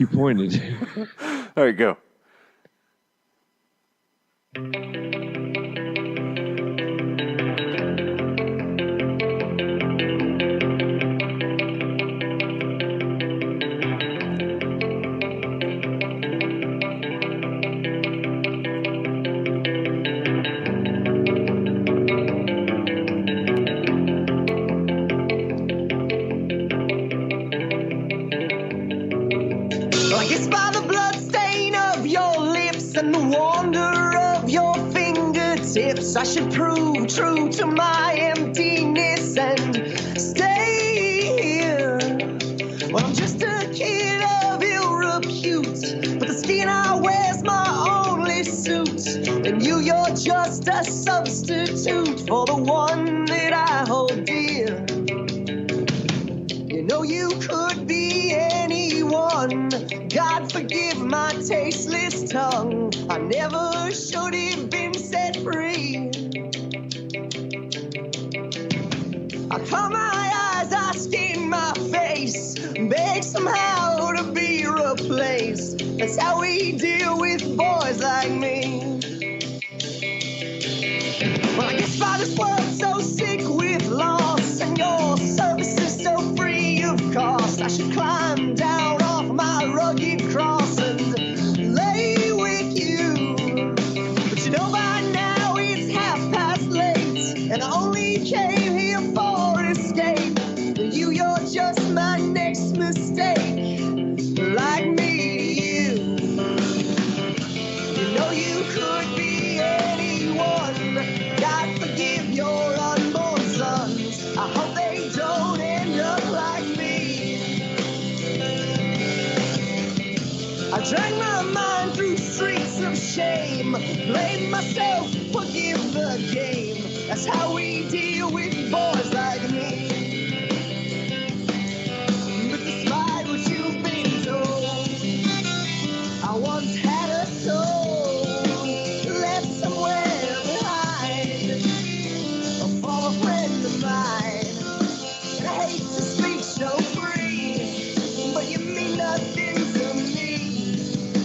You pointed. All right, go. I guess by the blood stain of your lips and the wonder of your fingertips, I should prove true to my emptiness and stay here. Well, I'm just a kid of ill repute, but the skin I wear's my only suit. And you're just a substitute for the one that I hold dear. You know you could be anyone. God forgive my tasteless tongue. I never should have been set free. I cover my eyes, I skin my face, beg somehow to be replaced. That's how we deal with boys like me. Well, I guess by this world so sick with loss, and your service is so free of cost, I should climb down off my rugged cross and lay with you. But you know by now it's late, and I only came here for escape. You're just my next mistake, like me, you. You know you could be anyone. God forgive your unborn sons. I hope they don't end up like me. I drag my mind through streets of shame, blame myself, forgive the game. That's how we deal with boys like me. But despite what you've been told, I once had a soul left somewhere behind, for a friend of mine. And I hate to speak so free, but you mean nothing to me.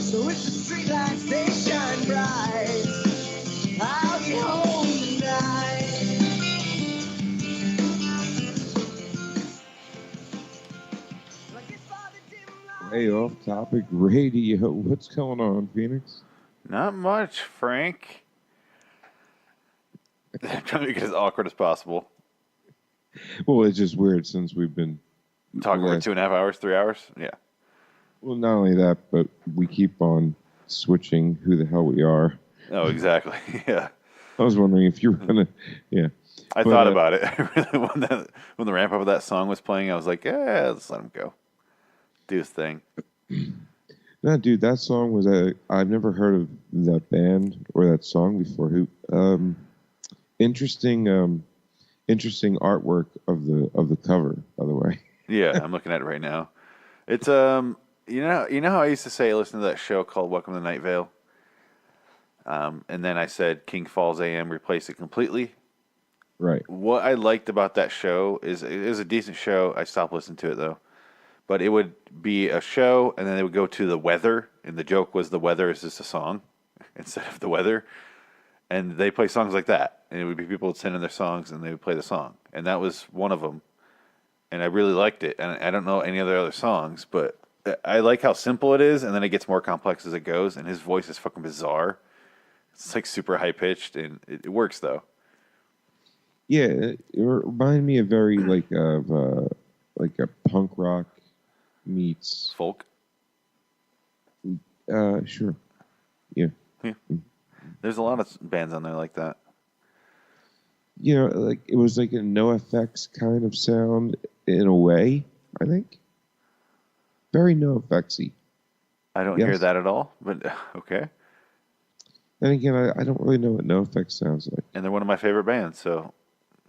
So if the streetlights they shine bright, I'll get home tonight. Way off topic radio. What's going on, Phoenix? Not much, Frank. I'm trying to make it as awkward as possible. Well, it's just weird since we've been Talking for 2.5 hours, 3 hours? Yeah. Well, not only that, but we keep on switching who the hell we are. Oh, exactly. Yeah. I was wondering if you were gonna, yeah. I thought about it. When the ramp up of that song was playing, I was like, yeah, let's let him go. Do his thing. No, dude, that song was I've never heard of that band or that song before. Who? Interesting artwork of the cover, by the way. Yeah, I'm looking at it right now. It's you know how I used to say listen to that show called Welcome to Night Vale, and then I said King Falls AM replaced it completely. Right. What I liked about that show is it was a decent show. I stopped listening to it though, but it would be a show, and then they would go to the weather, and the joke was the weather is just a song instead of the weather, and they play songs like that, and it would be people would send in their songs, and they would play the song, and that was one of them. And I really liked it. And I don't know any other songs, but I like how simple it is, and then it gets more complex as it goes, and his voice is fucking bizarre. It's like super high-pitched, and it works, though. Yeah, it reminded me of very like a punk rock meets... Folk? Sure. Yeah. There's a lot of bands on there like that. You know, like it was like a NoFX kind of sound in a way, I think. Very NoFX-y. I don't hear that at all, but okay. Then again, I don't really know what NoFX sounds like. And they're one of my favorite bands, so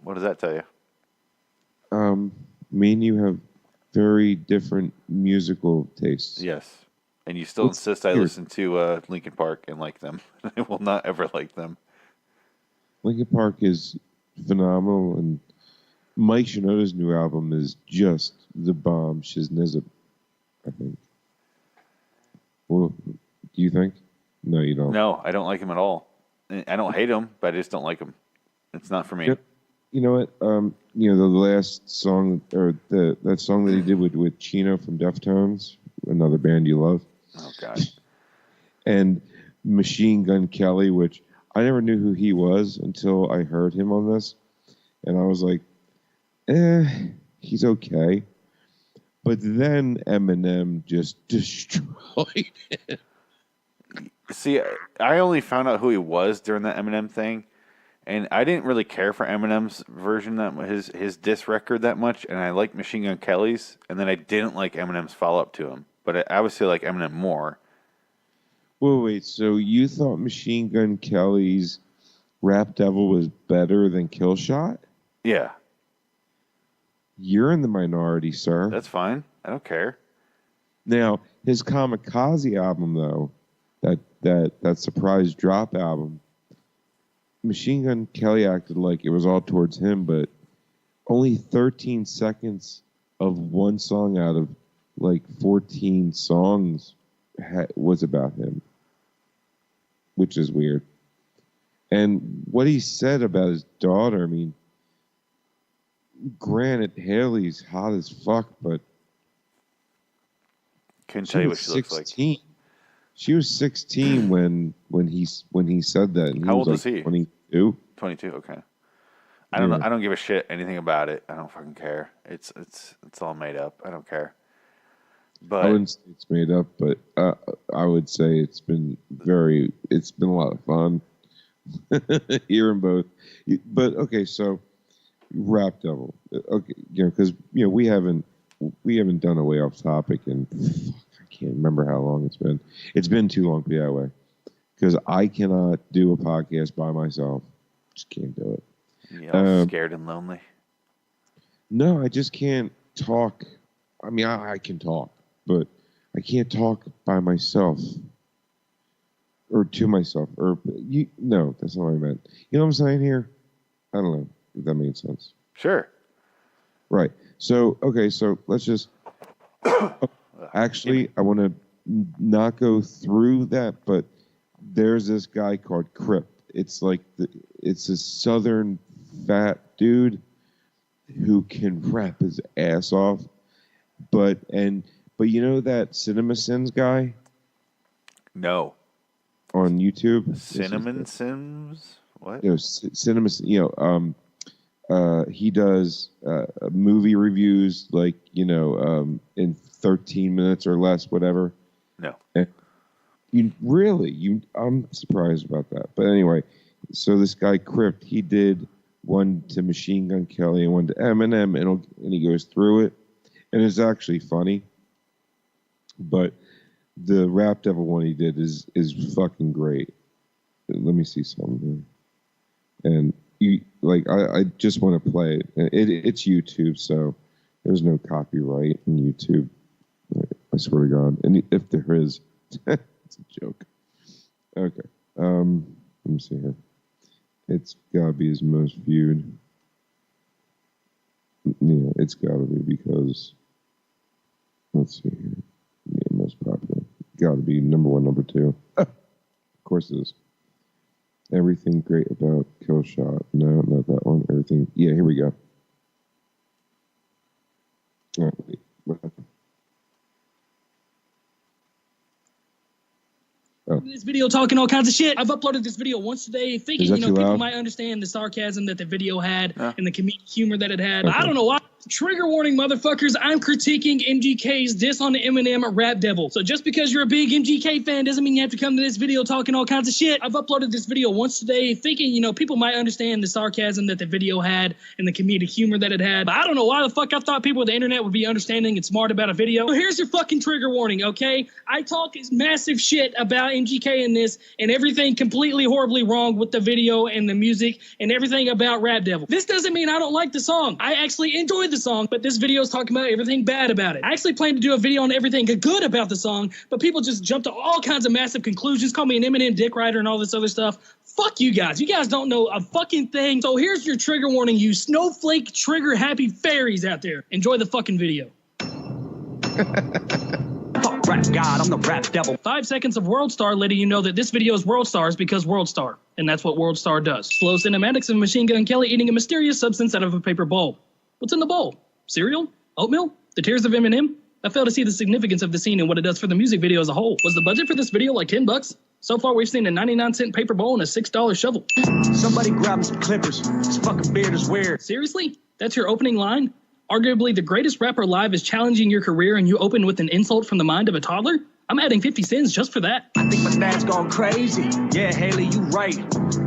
what does that tell you? Me and you have very different musical tastes. Yes. And you still insist I listen to Linkin Park and like them. I will not ever like them. Linkin Park is phenomenal, and Mike Shinoda's new album is just the bomb shiznizip, I think. Do you think? No, you don't. No, I don't like him at all. I don't hate him, but I just don't like him. It's not for me. Yep. You know what? The last song or that song that he did with Chino from Deftones, another band you love. Oh God. And Machine Gun Kelly, which I never knew who he was until I heard him on this, and I was like, he's okay. But then Eminem just destroyed him. See, I only found out who he was during that Eminem thing, and I didn't really care for Eminem's version his diss record that much, and I liked Machine Gun Kelly's, and then I didn't like Eminem's follow up to him, but I obviously like Eminem more. Wait, so you thought Machine Gun Kelly's Rap Devil was better than Killshot? Yeah, You're in the minority, sir. that's fine. I don't care. Now, his Kamikaze album, though, that surprise drop album, Machine Gun Kelly acted like it was all towards him, but only 13 seconds of one song out of like 14 songs was about him, which is weird. And what he said about his daughter, I mean, granted, Haley's hot as fuck, but Couldn't tell you what she looks like. She was 16 when he said that. And How old was is he? 22. 22. Okay. I don't know. I don't give a shit anything about it. I don't fucking care. It's all made up. I don't care. But I wouldn't say it's made up, but I would say it's been a lot of fun hearing both. But okay, so Rap Devil, okay, because we haven't done a Way Off Topic, and I can't remember how long it's been. It's been too long to be that way, because I cannot do a podcast by myself. Just can't do it. scared and lonely. No, I just can't talk. I mean, I can talk, but I can't talk by myself or to myself. No, that's not what I meant. You know what I'm saying here? I don't know if that made sense. Sure. Right. So, okay, so let's just... Actually, I want to not go through that, but there's this guy called Crip. It's like it's a southern fat dude who can rap his ass off, but you know that Cinema Sins guy No. on YouTube, Cinnamon Sims? What? Cinema. He does movie reviews like in 13 minutes or less, whatever. No. I'm surprised about that. But anyway, so this guy Crypt, he did one to Machine Gun Kelly and one to Eminem, and he goes through it, and it's actually funny. But the Rap Devil one he did is fucking great. Let me see something here. And I just want to play it. It's YouTube, so there's no copyright in YouTube. I swear to God. And if there is, it's a joke. Okay. Let me see here. It's gotta be his most viewed. Yeah, it's gotta be because let's see here. Yeah, most popular. Gotta be number one, number two. Of course it is. Everything great about Killshot. No, not that one. Everything. Yeah, here we go. All right, wait. What happened? This video talking all kinds of shit. I've uploaded this video once today thinking, Is that too people loud? might understand the sarcasm that the video had Huh? and the comedic humor that it had. Okay. I don't know why. Trigger warning, motherfuckers. I'm critiquing MGK's diss on the Eminem Rap Devil. So just because you're a big MGK fan doesn't mean you have to come to this video talking all kinds of shit. I've uploaded this video once today thinking, people might understand the sarcasm that the video had and the comedic humor that it had. But I don't know why the fuck I thought people with the internet would be understanding and smart about a video. So here's your fucking trigger warning, okay? I talk massive shit about MGK in this and everything completely horribly wrong with the video and the music and everything about Rap Devil. This doesn't mean I don't like the song. I actually enjoyed the song, but this video is talking about everything bad about it. I actually planned to do a video on everything good about the song, but people just jumped to all kinds of massive conclusions, call me an Eminem dick rider and all this other stuff. Fuck you guys. You guys don't know a fucking thing. So here's your trigger warning, you snowflake trigger happy fairies out there. Enjoy the fucking video. rap god, I'm the rap devil. 5 seconds of World Star letting you know that this video is World Stars because World Star. And that's what World Star does. Slow cinematics of Machine Gun Kelly eating a mysterious substance out of a paper bowl. What's in the bowl? Cereal? Oatmeal? The Tears of Eminem? I fail to see the significance of the scene and what it does for the music video as a whole. Was the budget for this video like $10? So far, we've seen a 99-cent paper bowl and a $6 shovel. Somebody grab me some clippers. This fucking beard is weird. Seriously? That's your opening line? Arguably the greatest rapper alive is challenging your career and you open with an insult from the mind of a toddler? I'm adding 50 cents just for that. I think my dad's gone crazy. Yeah, Haley, you right.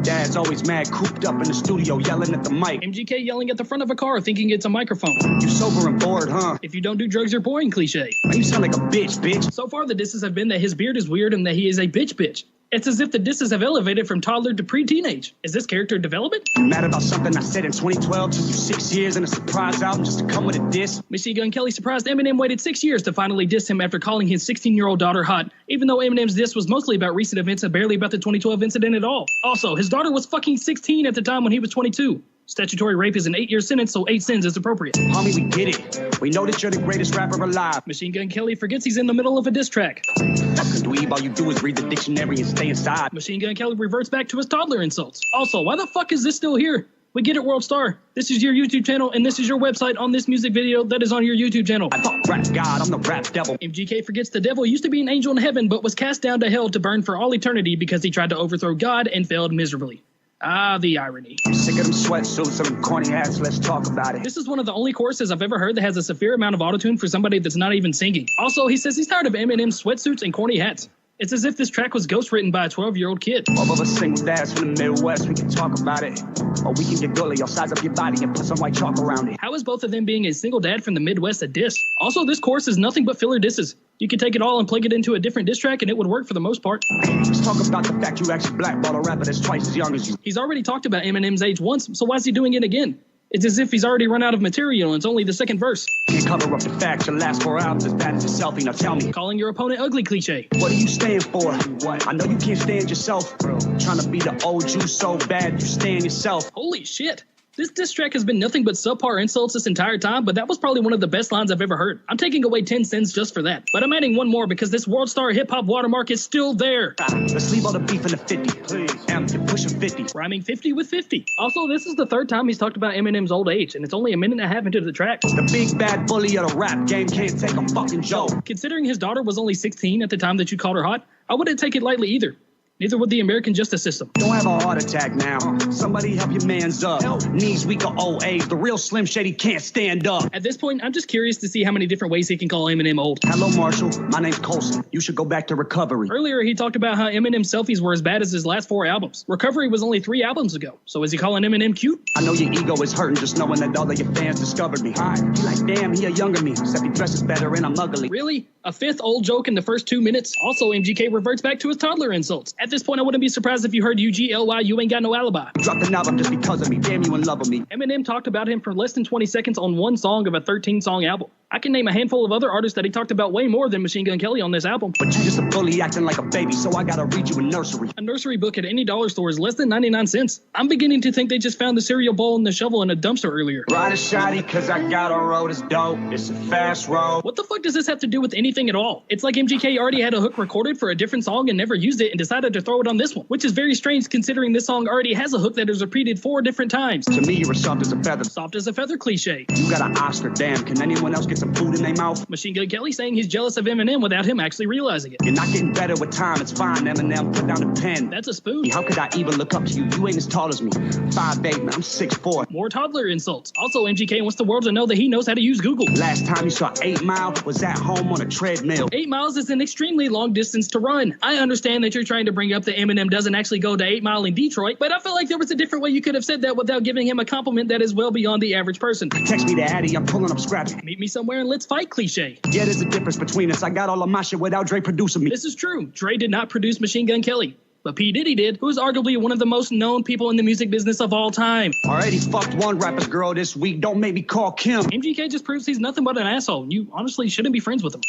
Dad's always mad, cooped up in the studio, yelling at the mic. MGK yelling at the front of a car thinking it's a microphone. You sober and bored, huh? If you don't do drugs, you're boring cliche. Man, you sound like a bitch. So far, the disses have been that his beard is weird and that he is a bitch. It's as if the disses have elevated from toddler to pre-teenage. Is this character development? You mad about something I said in 2012? Took you 6 years and a surprise album just to come with a diss? Machine Gun Kelly surprised Eminem waited 6 years to finally diss him after calling his 16-year-old daughter hot, even though Eminem's diss was mostly about recent events and barely about the 2012 incident at all. Also, his daughter was fucking 16 at the time when he was 22. Statutory rape is an 8-year sentence, so 8 sins is appropriate. Homie, we get it. We know that you're the greatest rapper alive. Machine Gun Kelly forgets he's in the middle of a diss track. Fucking dweeb, all you do is read the dictionary and stay inside. Machine Gun Kelly reverts back to his toddler insults. Also, why the fuck is this still here? We get it, World Star. This is your YouTube channel, and this is your website on this music video that is on your YouTube channel. I thought rap god, I'm the rap devil. MGK forgets the devil used to be an angel in heaven, but was cast down to hell to burn for all eternity because he tried to overthrow God and failed miserably. Ah, the irony. I'm sick of them sweatsuits and them corny hats, let's talk about it. This is one of the only choruses I've ever heard that has a severe amount of autotune for somebody that's not even singing. Also, he says he's tired of Eminem's sweatsuits and corny hats. It's as if this track was ghostwritten by a 12-year-old kid. All of us single dads from the Midwest, we can talk about it. Or we can get gully, I'll size up your body and put some white chalk around it. How is both of them being a single dad from the Midwest a diss? Also, this chorus is nothing but filler disses. You could take it all and plug it into a different diss track and it would work for the most part. Let's talk about the fact you actually blackball a rapper that's twice as young as you. He's already talked about Eminem's age once, so why is he doing it again? It's as if he's already run out of material and it's only the second verse. Can't cover up the fact your last 4 albums as bad as your selfie, now tell me. Calling your opponent ugly cliche. What do you stand for? What? I know you can't stand yourself. Trying to be the old you so bad you stand yourself. Holy shit. This diss track has been nothing but subpar insults this entire time, but that was probably one of the best lines I've ever heard. I'm taking away 10 cents just for that. But I'm adding one more because this World Star hip-hop watermark is still there. Let's leave all the beef in the 50, please. You're pushing 50. Rhyming 50 with 50. Also, this is the third time he's talked about Eminem's old age, and it's only a minute and a half into the track. The big bad bully of the rap game can't take a fucking joke. Considering his daughter was only 16 at the time that you called her hot, I wouldn't take it lightly either. Neither would the American justice system. Don't have a heart attack now. Somebody help your mans up. Knees weak or old age. The real Slim Shady can't stand up. At this point, I'm just curious to see how many different ways he can call Eminem old. Hello, Marshall. My name's Colson. You should go back to recovery. Earlier, he talked about how Eminem's selfies were as bad as his last 4 albums. Recovery was only 3 albums ago. So is he calling Eminem cute? I know your ego is hurting just knowing that all of your fans discovered me. You like, damn, he a younger me. Except he dresses better and I'm ugly. Really? A 5th old joke in the first 2 minutes? Also, MGK reverts back to his toddler insults. At this point, I wouldn't be surprised if you heard UGLY, you ain't got no alibi. You dropped an album just because of me. Damn, you in love with me. Eminem talked about him for less than 20 seconds on one song of a 13-song album. I can name a handful of other artists that he talked about way more than Machine Gun Kelly on this album. But you just a bully acting like a baby, so I gotta read you a nursery. A nursery book at any dollar store is less than 99 cents. I'm beginning to think they just found the cereal bowl and the shovel in a dumpster earlier. Ride a shotty, cause I got a road is dope. It's a fast road. What the fuck does this have to do with anything at all? It's like MGK already had a hook recorded for a different song and never used it and decided to throw it on this one, which is very strange considering this song already has a hook that is repeated 4 different times. To me, you're soft as a feather. Soft as a feather cliche. You got an Oscar, damn. Can anyone else get some food in their mouth? Machine Gun Kelly saying he's jealous of Eminem without him actually realizing it. You're not getting better with time, it's fine, Eminem, put down the pen. That's a spoon. How could I even look up to you? You ain't as tall as me. 5'8", man, I'm 6'4". More toddler insults. Also, MGK wants the world to know that he knows how to use Google. Last time you saw 8 Mile was at home on a treadmill. 8 miles is an extremely long distance to run. I understand that you're trying to bring up that Eminem doesn't actually go to 8 Mile in Detroit, but I feel like there was a different way you could have said that without giving him a compliment that is well beyond the average person. Text me the Addy, I'm pulling up scrappy. Meet me somewhere and let's fight cliche. Yeah, there's a difference between us. I got all of my shit without Dre producing me. This is true. Dre did not produce Machine Gun Kelly. But P. Diddy did, who is arguably one of the most known people in the music business of all time. Already fucked one rapper's girl this week. Don't make me call Kim. MGK just proves he's nothing but an asshole. You honestly shouldn't be friends with him.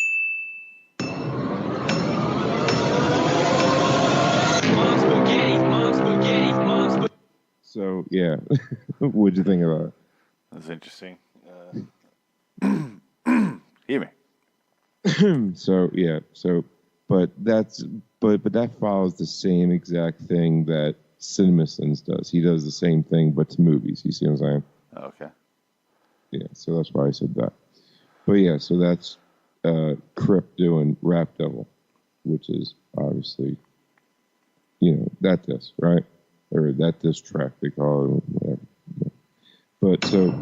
So yeah, what'd you think about it? That's interesting. Hear me. So yeah, but that follows the same exact thing that CinemaSins does. He does the same thing, but to movies. You see what I'm saying? Okay. Yeah, so that's why I said that. But yeah, so that's Crip doing Rap Devil, which is obviously, that disc, right? Or that disc track, they call it, whatever. But so...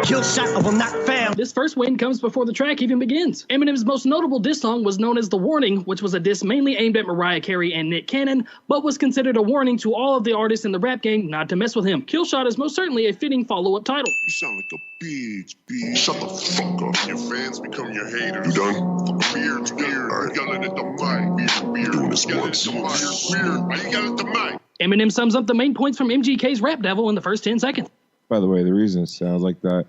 Kill shot, I will not fail. This first win comes before the track even begins. Eminem's most notable diss song was known as The Warning, which was a diss mainly aimed at Mariah Carey and Nick Cannon, but was considered a warning to all of the artists in the rap game not to mess with him. Killshot is most certainly a fitting follow-up title. You sound like a bitch. Shut the fuck up. Your fans become your haters. You done? Beard. All right. Yelling at the mic. Beard. Doing this once. Beard. Why you yelling at the mic? Eminem sums up the main points from MGK's Rap Devil in the first 10 seconds. By the way, the reason it sounds like that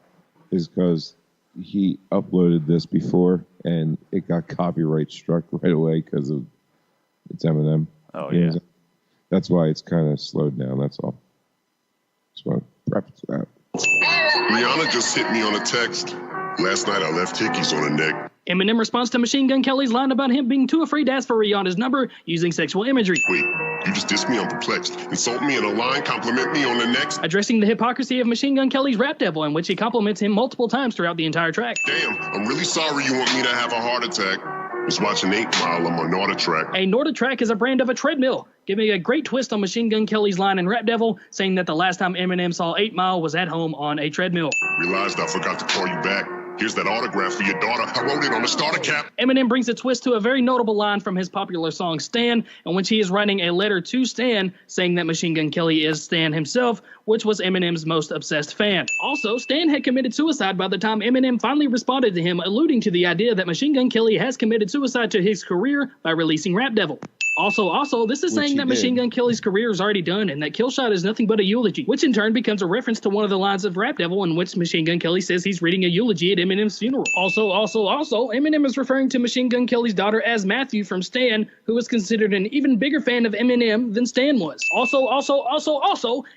is because he uploaded this before and it got copyright struck right away because of it's Eminem. Oh, yeah. That's why it's kind of slowed down. That's all. Just want to preface that. Rihanna just hit me on a text. Last night I left hickeys on her neck. Eminem responds to Machine Gun Kelly's line about him being too afraid to ask for Rihanna's number using sexual imagery. Wait, you just dissed me? I'm perplexed. Insult me in a line, compliment me on the next. Addressing the hypocrisy of Machine Gun Kelly's Rap Devil, in which he compliments him multiple times throughout the entire track. Damn, I'm really sorry you want me to have a heart attack. Was watching 8 Mile on my NordicTrack. A NordicTrack is a brand of a treadmill, giving a great twist on Machine Gun Kelly's line in Rap Devil, saying that the last time Eminem saw 8 Mile was at home on a treadmill. Realized I forgot to call you back. Here's that autograph for your daughter. I wrote it on the starter cap. Eminem brings a twist to a very notable line from his popular song Stan, in which he is writing a letter to Stan, saying that Machine Gun Kelly is Stan himself, which was Eminem's most obsessed fan. Also, Stan had committed suicide by the time Eminem finally responded to him, alluding to the idea that Machine Gun Kelly has committed suicide to his career by releasing Rap Devil. Also, this is saying that Machine Gun Kelly's career is already done and that Killshot is nothing but a eulogy, which in turn becomes a reference to one of the lines of Rap Devil in which Machine Gun Kelly says he's reading a eulogy at Eminem's funeral. Also, Eminem is referring to Machine Gun Kelly's daughter as Matthew from Stan, who was considered an even bigger fan of Eminem than Stan was. Also,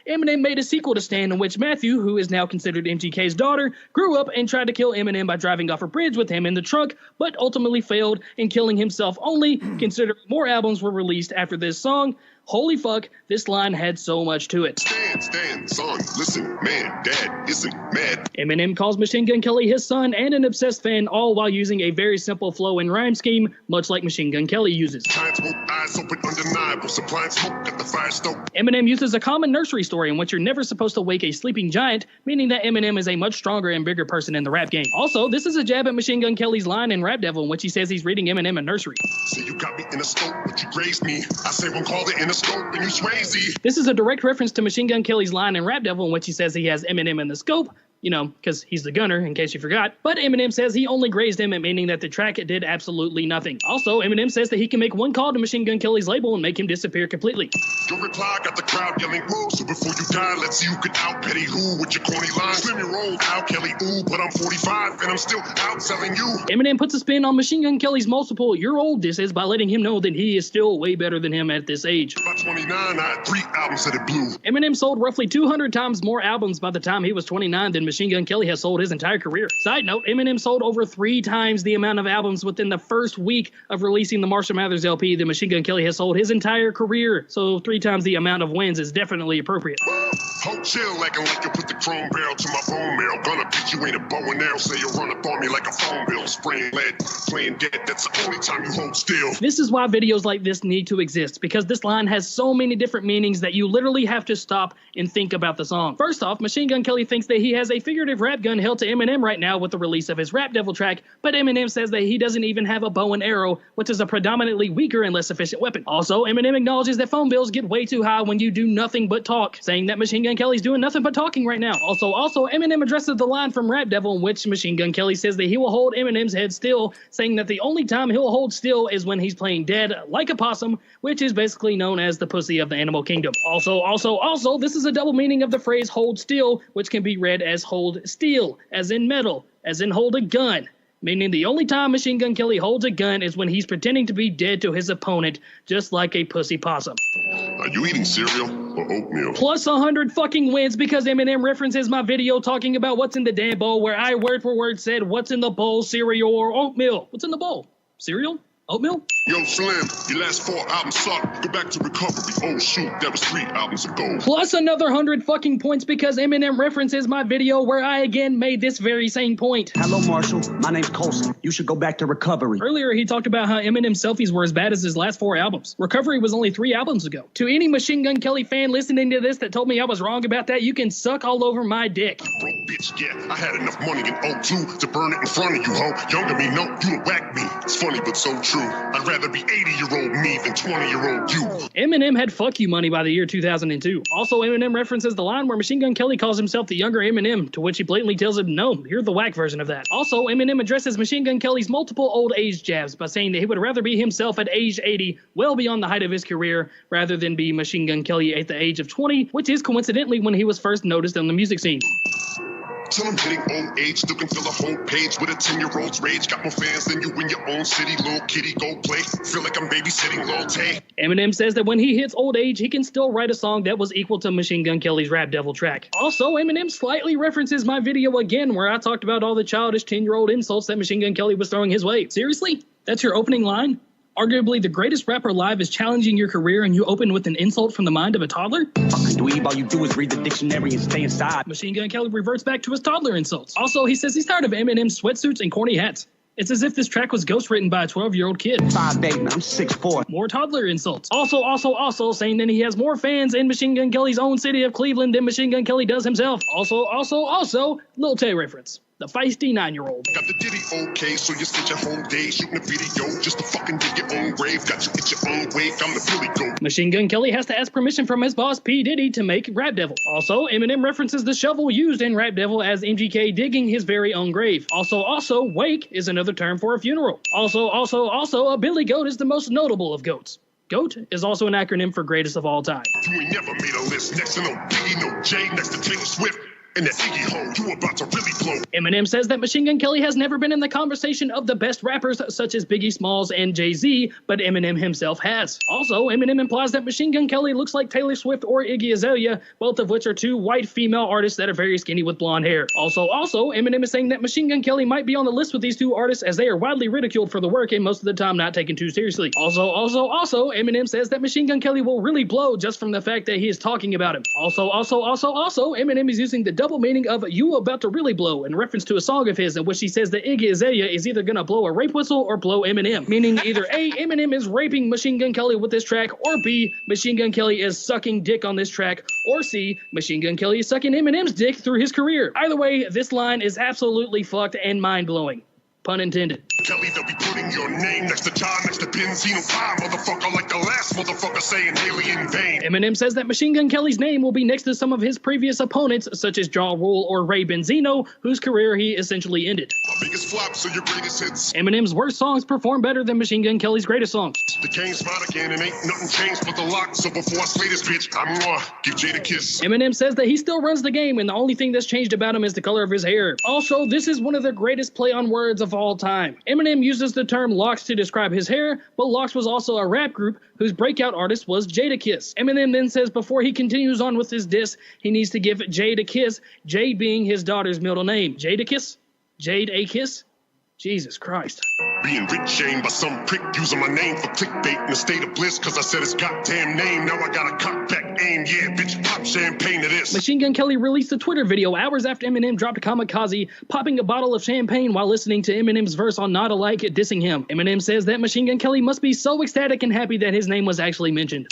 Eminem made a sequel to Stan in which Matthew, who is now considered MGK's daughter, grew up and tried to kill Eminem by driving off a bridge with him in the trunk, but ultimately failed in killing himself only, considering more albums were released after this song. Holy fuck, this line had so much to it. Stan, son, listen, man, dad isn't mad. Eminem calls Machine Gun Kelly his son and an obsessed fan, all while using a very simple flow and rhyme scheme, much like Machine Gun Kelly uses. Giant smoke, eyes open, undeniable, supplying smoke at the fire stove. Eminem uses a common nursery story in which you're never supposed to wake a sleeping giant, meaning that Eminem is a much stronger and bigger person in the rap game. Also, this is a jab at Machine Gun Kelly's line in Rap Devil in which he says he's reading Eminem a nursery. Say you got me in a scope, but you grazed me. I say one called it in a scope and you swayzy. This is a direct reference to Machine Gun Kelly's line in Rap Devil in which he says he has Eminem in the scope, because he's the gunner, in case you forgot. But Eminem says he only grazed him, meaning that the track did absolutely nothing. Also, Eminem says that he can make one call to Machine Gun Kelly's label and make him disappear completely. Your reply got the crowd yelling, woo, so before you die, let's see who can out Petty who with your corny lines. Slim your old Al Kelly, ooh, but I'm 45 and I'm still outselling you. Eminem puts a spin on Machine Gun Kelly's multiple year-old disses by letting him know that he is still way better than him at this age. By 29, I had 3 albums that it blew. Eminem sold roughly 200 times more albums by the time he was 29 than Machine Gun Kelly has sold his entire career. Side note, Eminem sold over 3 times the amount of albums within the first week of releasing the Marshall Mathers LP than Machine Gun Kelly has sold his entire career, so 3 times the amount of wins is definitely appropriate. Hold chill, acting like you put the chrome barrel to my bone marrow. Gonna bitch, you ain't a bow and arrow, say you run up on me like a phone bill. Spraying lead, playing dead, that's the only time you hold still. This is why videos like this need to exist, because this line has so many different meanings that you literally have to stop and think about the song. First off, Machine Gun Kelly thinks that he has a figurative rap gun held to Eminem right now with the release of his Rap Devil track, but Eminem says that he doesn't even have a bow and arrow, which is a predominantly weaker and less efficient weapon. Also, Eminem acknowledges that phone bills get way too high when you do nothing but talk, saying that Machine Gun Kelly's doing nothing but talking right now. Also, Eminem addresses the line from Rap Devil in which Machine Gun Kelly says that he will hold Eminem's head still, saying that the only time he'll hold still is when he's playing dead like a possum, which is basically known as the pussy of the animal kingdom. Also, this is a double meaning of the phrase hold still, which can be read as hold steel, as in metal, as in hold a gun, meaning the only time Machine Gun Kelly holds a gun is when he's pretending to be dead to his opponent, just like a pussy possum. Are you eating cereal? or oatmeal? Plus 100 fucking wins because Eminem references my video talking about what's in the damn bowl where I word for word said what's in the bowl, cereal or oatmeal. What's in the bowl? Cereal? Oatmeal? Yo, Slim, your last 4 albums suck. Go back to Recovery. Oh, shoot, that was 3 albums ago. Plus another 100 fucking points because Eminem references my video where I again made this very same point. Hello, Marshall. My name's Colson. You should go back to Recovery. Earlier, he talked about how Eminem's selfies were as bad as his last 4 albums. Recovery was only 3 albums ago. To any Machine Gun Kelly fan listening to this that told me I was wrong about that, you can suck all over my dick. Broke bitch, yeah, I had enough money in 02 to burn it in front of you, ho. Younger me, no, you would whack me. It's funny, but so true. I'd rather be 80-year-old me than 20-year-old you. Eminem had fuck you money by the year 2002. Also, Eminem references the line where Machine Gun Kelly calls himself the younger Eminem, to which he blatantly tells him, no, you're the whack version of that. Also, Eminem addresses Machine Gun Kelly's multiple old age jabs by saying that he would rather be himself at age 80, well beyond the height of his career, rather than be Machine Gun Kelly at the age of 20, which is coincidentally when he was first noticed on the music scene. Till I'm hitting old age, still can fill a whole page with a 10-year-old's rage. Got more fans than you in your own city, little kitty, go play. Feel like I'm babysitting Lil Tay. Eminem says that when he hits old age, he can still write a song that was equal to Machine Gun Kelly's Rap Devil track. Also, Eminem slightly references my video again where I talked about all the childish 10-year-old insults that Machine Gun Kelly was throwing his way. Seriously? That's your opening line? Arguably, the greatest rapper alive is challenging your career and you open with an insult from the mind of a toddler? Fucking dweeb, all you do is read the dictionary and stay inside. Machine Gun Kelly reverts back to his toddler insults. Also, he says he's tired of Eminem's sweatsuits and corny hats. It's as if this track was ghostwritten by a 12-year-old kid. 5'8", I'm 6'4". More toddler insults. Also saying that he has more fans in Machine Gun Kelly's own city of Cleveland than Machine Gun Kelly does himself. Also, Lil Tay reference. The feisty 9-year-old. Got the ditty okay, so you spent your whole day shooting a video just to fucking dig your own grave. Got you at your own wake, I'm the Billy Goat. Machine Gun Kelly has to ask permission from his boss P. Diddy to make Rap Devil. Also, Eminem references the shovel used in Rap Devil as MGK digging his very own grave. Also, wake is another term for a funeral. Also, a Billy Goat is the most notable of goats. GOAT is also an acronym for greatest of all time. You ain't never made a list next to no Biggie, no Jay, next to Taylor Swift. And that Iggy hole, you about to really blow. Eminem says that Machine Gun Kelly has never been in the conversation of the best rappers such as Biggie Smalls and Jay-Z, but Eminem himself has. Also, Eminem implies that Machine Gun Kelly looks like Taylor Swift or Iggy Azalea, both of which are 2 white female artists that are very skinny with blonde hair. Also, Eminem is saying that Machine Gun Kelly might be on the list with these 2 artists as they are widely ridiculed for the work and most of the time not taken too seriously. Also, Eminem says that Machine Gun Kelly will really blow just from the fact that he is talking about him. Also, Eminem is using the double meaning of you about to really blow in reference to a song of his in which he says that Iggy Azalea is either gonna blow a rape whistle or blow Eminem, meaning either A, Eminem is raping Machine Gun Kelly with this track, or B, Machine Gun Kelly is sucking dick on this track, or C, Machine Gun Kelly is sucking Eminem's dick through his career. Either way, this line is absolutely fucked and mind-blowing. Pun intended. Kelly, they'll be putting your name next to John, next to Benzino Pie, motherfucker, like the last motherfucker saying Haley in vain. Eminem says that Machine Gun Kelly's name will be next to some of his previous opponents, such as Ja Rule or Ray Benzino, whose career he essentially ended. My biggest flops are your greatest hits. Eminem's worst songs perform better than Machine Gun Kelly's greatest songs. The Kane spot again, and ain't nothing changed but the lock, so before I slay this bitch, I'm gonna give Jade a kiss. Eminem says that he still runs the game, and the only thing that's changed about him is the color of his hair. Also, this is one of the greatest play on words of all time. Eminem uses the term Lox to describe his hair, but Lox was also a rap group whose breakout artist was Jadakiss. Eminem then says before he continues on with his diss, he needs to give Jade a kiss, Jade being his daughter's middle name. Jadakiss? Jade a kiss? Jesus Christ. Being rich shamed by some prick using my name for clickbait in a state of bliss, cause I said his goddamn name. Now I got a cock back aim, yeah, bitch, pop champagne to this. Machine Gun Kelly released a Twitter video hours after Eminem dropped Kamikaze, popping a bottle of champagne while listening to Eminem's verse on Not Alike, dissing him. Eminem says that Machine Gun Kelly must be so ecstatic and happy that his name was actually mentioned.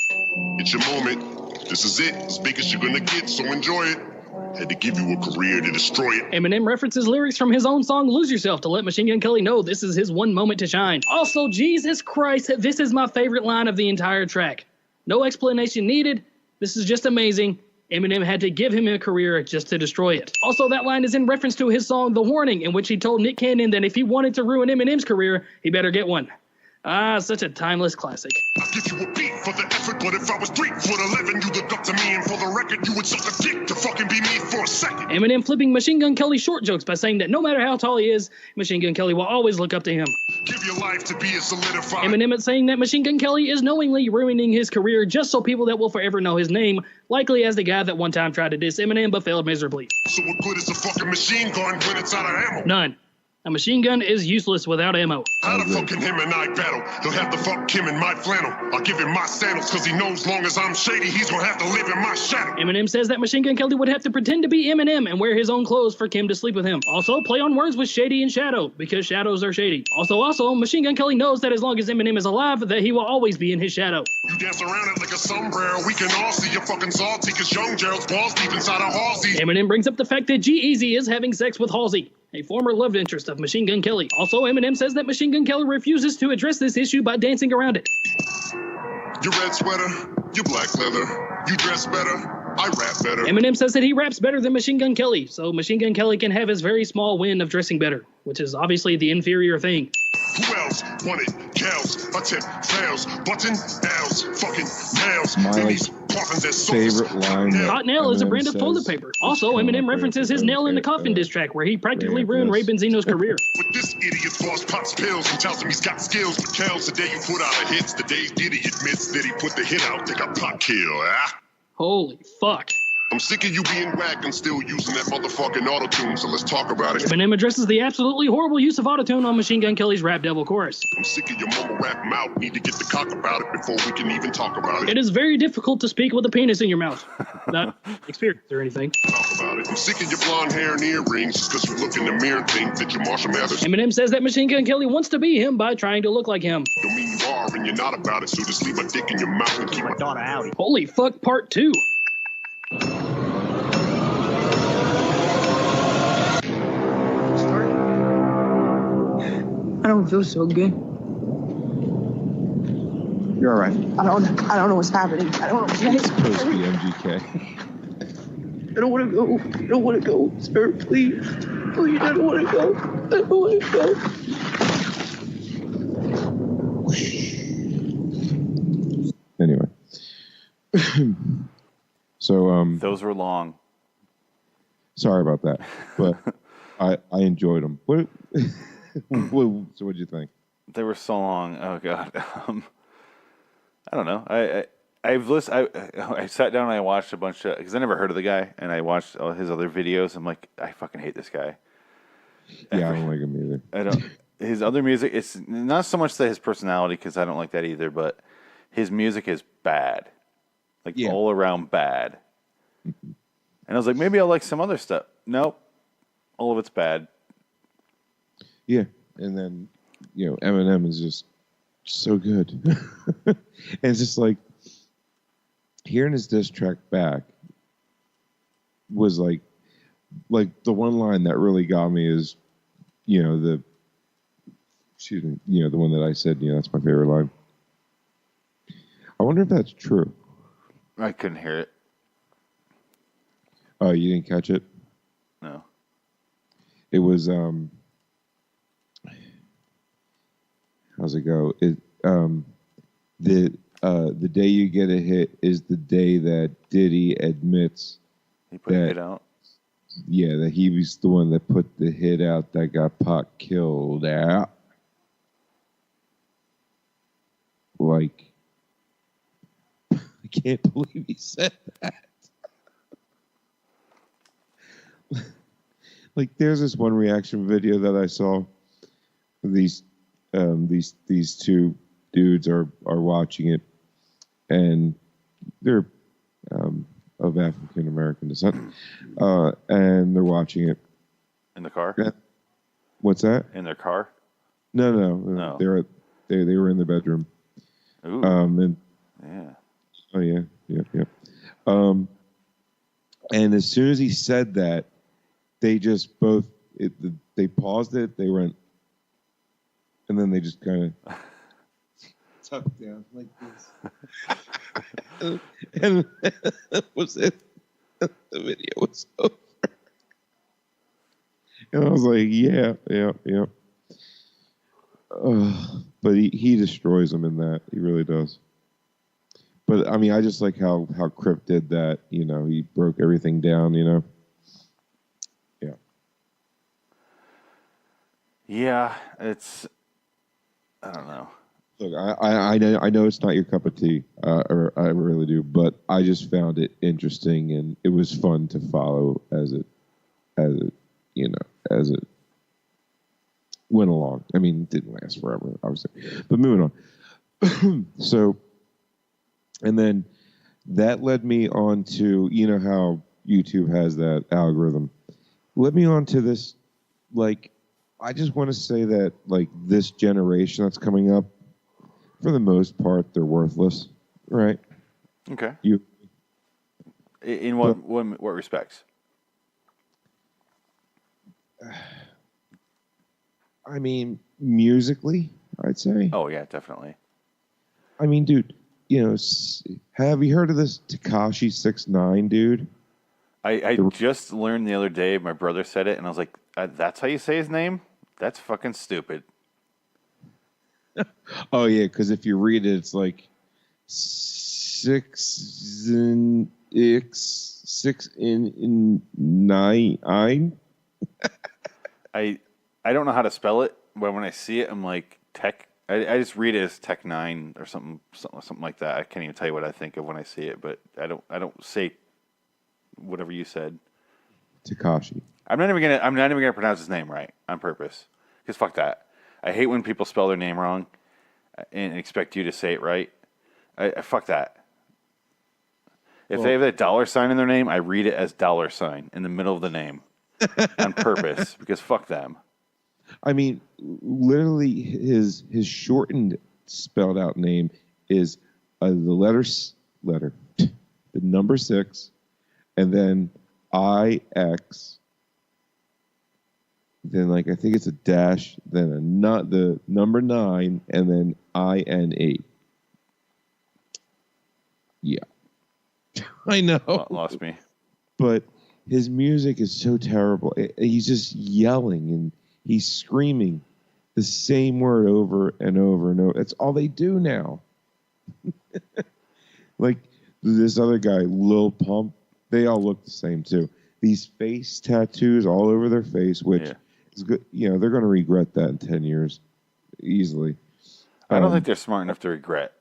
It's your moment. This is it, as big as you're gonna get, so enjoy it. Had to give you a career to destroy it. Eminem references lyrics from his own song Lose Yourself to let Machine Gun Kelly know this is his one moment to shine. Also, Jesus Christ, this is my favorite line of the entire track. No explanation needed. This is just amazing. Eminem had to give him a career just to destroy it. Also, that line is in reference to his song The Warning, in which he told Nick Cannon that if he wanted to ruin Eminem's career, he better get one. Ah, such a timeless classic. I'll give you a beat for the effort, but if I was 3'11", you'd look up to me, and for the record, you would suck a dick to fucking be me for a second. Eminem flipping Machine Gun Kelly short jokes by saying that no matter how tall he is, Machine Gun Kelly will always look up to him. Give your life to be as solidified. Eminem is saying that Machine Gun Kelly is knowingly ruining his career just so people that will forever know his name, likely as the guy that one time tried to diss Eminem but failed miserably. So what good is a fucking machine gun when it's out of ammo? None. A machine gun is useless without ammo. How the fucking him and I battle? He'll have to fuck him in my flannel. I'll give him my sandals, cause he knows long as I'm shady, he's gonna have to live in my shadow. Eminem says that Machine Gun Kelly would have to pretend to be Eminem and wear his own clothes for Kim to sleep with him. Also, play on words with shady and shadow, because shadows are shady. Also, Machine Gun Kelly knows that as long as Eminem is alive, that he will always be in his shadow. You dance around it like a sombrero, we can all see you're fucking salty, cause young Gerald's balls deep inside a Halsey. Eminem brings up the fact that G-Eazy is having sex with Halsey, a former love interest of Machine Gun Kelly. Also, Eminem says that Machine Gun Kelly refuses to address this issue by dancing around it. Your red sweater, your black leather, you dress better, I rap better. Eminem says that he raps better than Machine Gun Kelly, so Machine Gun Kelly can have his very small win of dressing better, which is obviously the inferior thing. Who else wanted cows? Attempt fails, button L's, fucking nails. My In these coffins, there's favorite line that Cottonelle is a Eminem brand of toilet says, paper. Also, Eminem references his Nail in the Coffin diss track, where he practically ruined Ray Benzino's career. But this idiot's boss pops pills and tells him he's got skills. But cows the day you put out a hits, the day Diddy admits that he put the hit out, they got pop kill. Ah? Holy fuck. I'm sick of you being whack and still using that motherfucking auto-tune, so let's talk about it. Eminem addresses the absolutely horrible use of autotune on Machine Gun Kelly's Rap Devil chorus. I'm sick of your mumble rap mouth, need to get the cock about it before we can even talk about it. It is very difficult to speak with a penis in your mouth. Not experience or anything. Talk about it. I'm sick of your blonde hair and earrings, just cause you look in the mirror and think that you're Marshall Mathers. Eminem says that Machine Gun Kelly wants to be him by trying to look like him. Don't mean you are and you're not about it, so just leave my dick in your mouth and keep My my daughter Audi. Holy fuck, part 2. I don't feel so good. You're all right. I don't know what's happening. I don't know. It's supposed to be MGK. I don't want to go. I don't want to go, sir. Please. Please, I don't want to go. I don't want to go. Anyway. So, Those were long. sorry about that, but I enjoyed them. What? So what'd you think? They were so long. Oh god. I don't know. I've listened. I sat down and I watched a bunch of, because I never heard of the guy, and I watched all his other videos. I'm like, I fucking hate this guy. Yeah, I don't like him either. I don't. His other music, it's not so much that his personality, because I don't like that either, but his music is bad, like Yeah. all around bad. And I was like, maybe I'll like some other stuff. Nope, all of it's bad. Yeah, and then Eminem is just so good, and it's just like hearing his diss track back was like the one line that really got me is the one that I said that's my favorite line. I wonder if that's true. I couldn't hear it. Oh, you didn't catch it? No. It was how's it go? The day you get a hit is the day that Diddy admits He put it out. that he was the one that put the hit out that got Pac killed out. Like, I can't believe he said that. Like, there's this one reaction video that I saw. These two dudes are watching it, and they're of African American descent, and they're watching it. In the car? What's that? In their car? No. They were in the bedroom. Ooh. And yeah. oh yeah. And as soon as he said that, they just both they paused it. They went, and then they just kind of tucked down like this, and that was it. The video was over, and I was like, yeah. But he destroys them in that. He really does. But I mean, I just like how Crip did that. You know, he broke everything down. You know. Yeah. Yeah, it's. I don't know. Look, I know it's not your cup of tea, or I really do, but I just found it interesting and it was fun to follow as it went along. I mean, it didn't last forever, obviously, but moving on. So, and then that led me on to, you know how YouTube has that algorithm, led me on to this, like, I just want to say that, like, this generation that's coming up, for the most part, they're worthless, right? Okay. You, In what respects? I mean, musically, I'd say. Oh yeah, definitely. I mean, dude, you know, have you heard of this Tekashi 6ix9ine, dude? I just learned the other day. My brother said it, and I was like, "That's how you say his name? That's fucking stupid." Oh yeah, because if you read it, it's like 6 in 9. I don't know how to spell it, but when I see it, I'm like tech. I just read it as Tech 9 or something like that. I can't even tell you what I think of when I see it, but I don't say whatever you said. Tekashi. I'm not even gonna pronounce his name right on purpose, because fuck that. I hate when people spell their name wrong and expect you to say it right. I fuck that. If they have a $sign in their name, I read it as $sign in the middle of the name on purpose, because fuck them. I mean, literally, his shortened, spelled out name is the letter, the number 6, and then IX. Then, like, I think it's a dash, then the number 9, and then INE. Yeah. I know. Lost me. But his music is so terrible. He's just yelling and he's screaming the same word over and over and over. That's all they do now. Like this other guy, Lil Pump, they all look the same too. These face tattoos all over their face, which is good. You know, they're going to regret that in 10 years easily. I don't think they're smart enough to regret.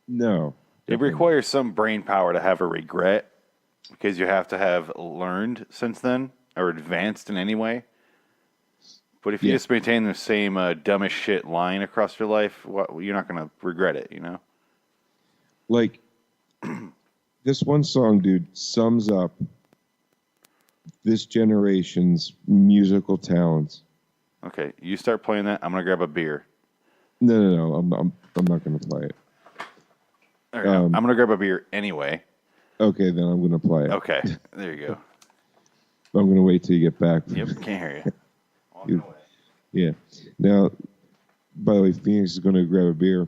No. It requires some brain power to have a regret, because you have to have learned since then or advanced in any way. But if you just maintain the same dumbest shit line across your life, you're not going to regret it, you know? Like, this one song, dude, sums up this generation's musical talents. Okay, you start playing that, I'm going to grab a beer. No, I'm not going to play it. All right, I'm going to grab a beer anyway. Okay, then I'm going to play it. Okay, there you go. I'm going to wait till you get back. Yep, can't hear you. Walking away. Yeah. Now, by the way, Phoenix is going to grab a beer.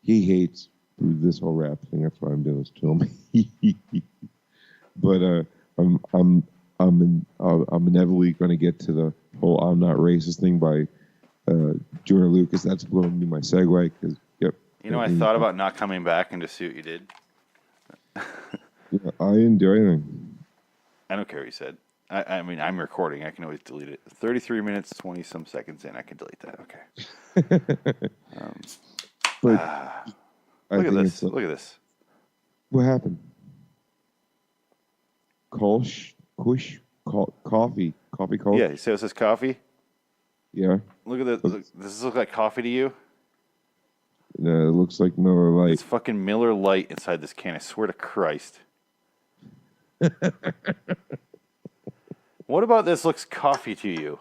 He hates this whole rap thing. That's why I'm doing this to him. But I'm inevitably going to get to the whole "I'm not racist" thing by Jordan Lucas. That's going to be my segue. Because you know, I thought about not coming back and to see what you did. Yeah, I didn't do anything. I don't care what you said. I mean, I'm recording. I can always delete it. 33 minutes, 20-some seconds in, I can delete that. Okay. Look at this. Look at this. What happened? Coffee. Yeah, you say it says coffee? Yeah. Look at this. Does this look like coffee to you? No, it looks like Miller Lite. It's fucking Miller Lite inside this can. I swear to Christ. What about this looks coffee to you?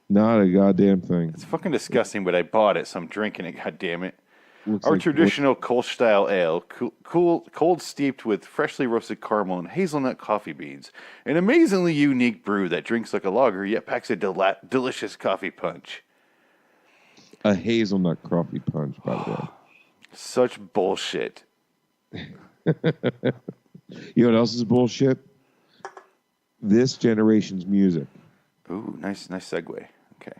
Not a goddamn thing. It's fucking disgusting, but I bought it, so I'm drinking it. God damn it! Looks Our like traditional Kolsch style ale, cold steeped with freshly roasted caramel and hazelnut coffee beans. An amazingly unique brew that drinks like a lager, yet packs a delicious coffee punch. A hazelnut coffee punch, by the way. Such bullshit. You know what else is bullshit? This generation's music. Ooh, nice segue. Okay.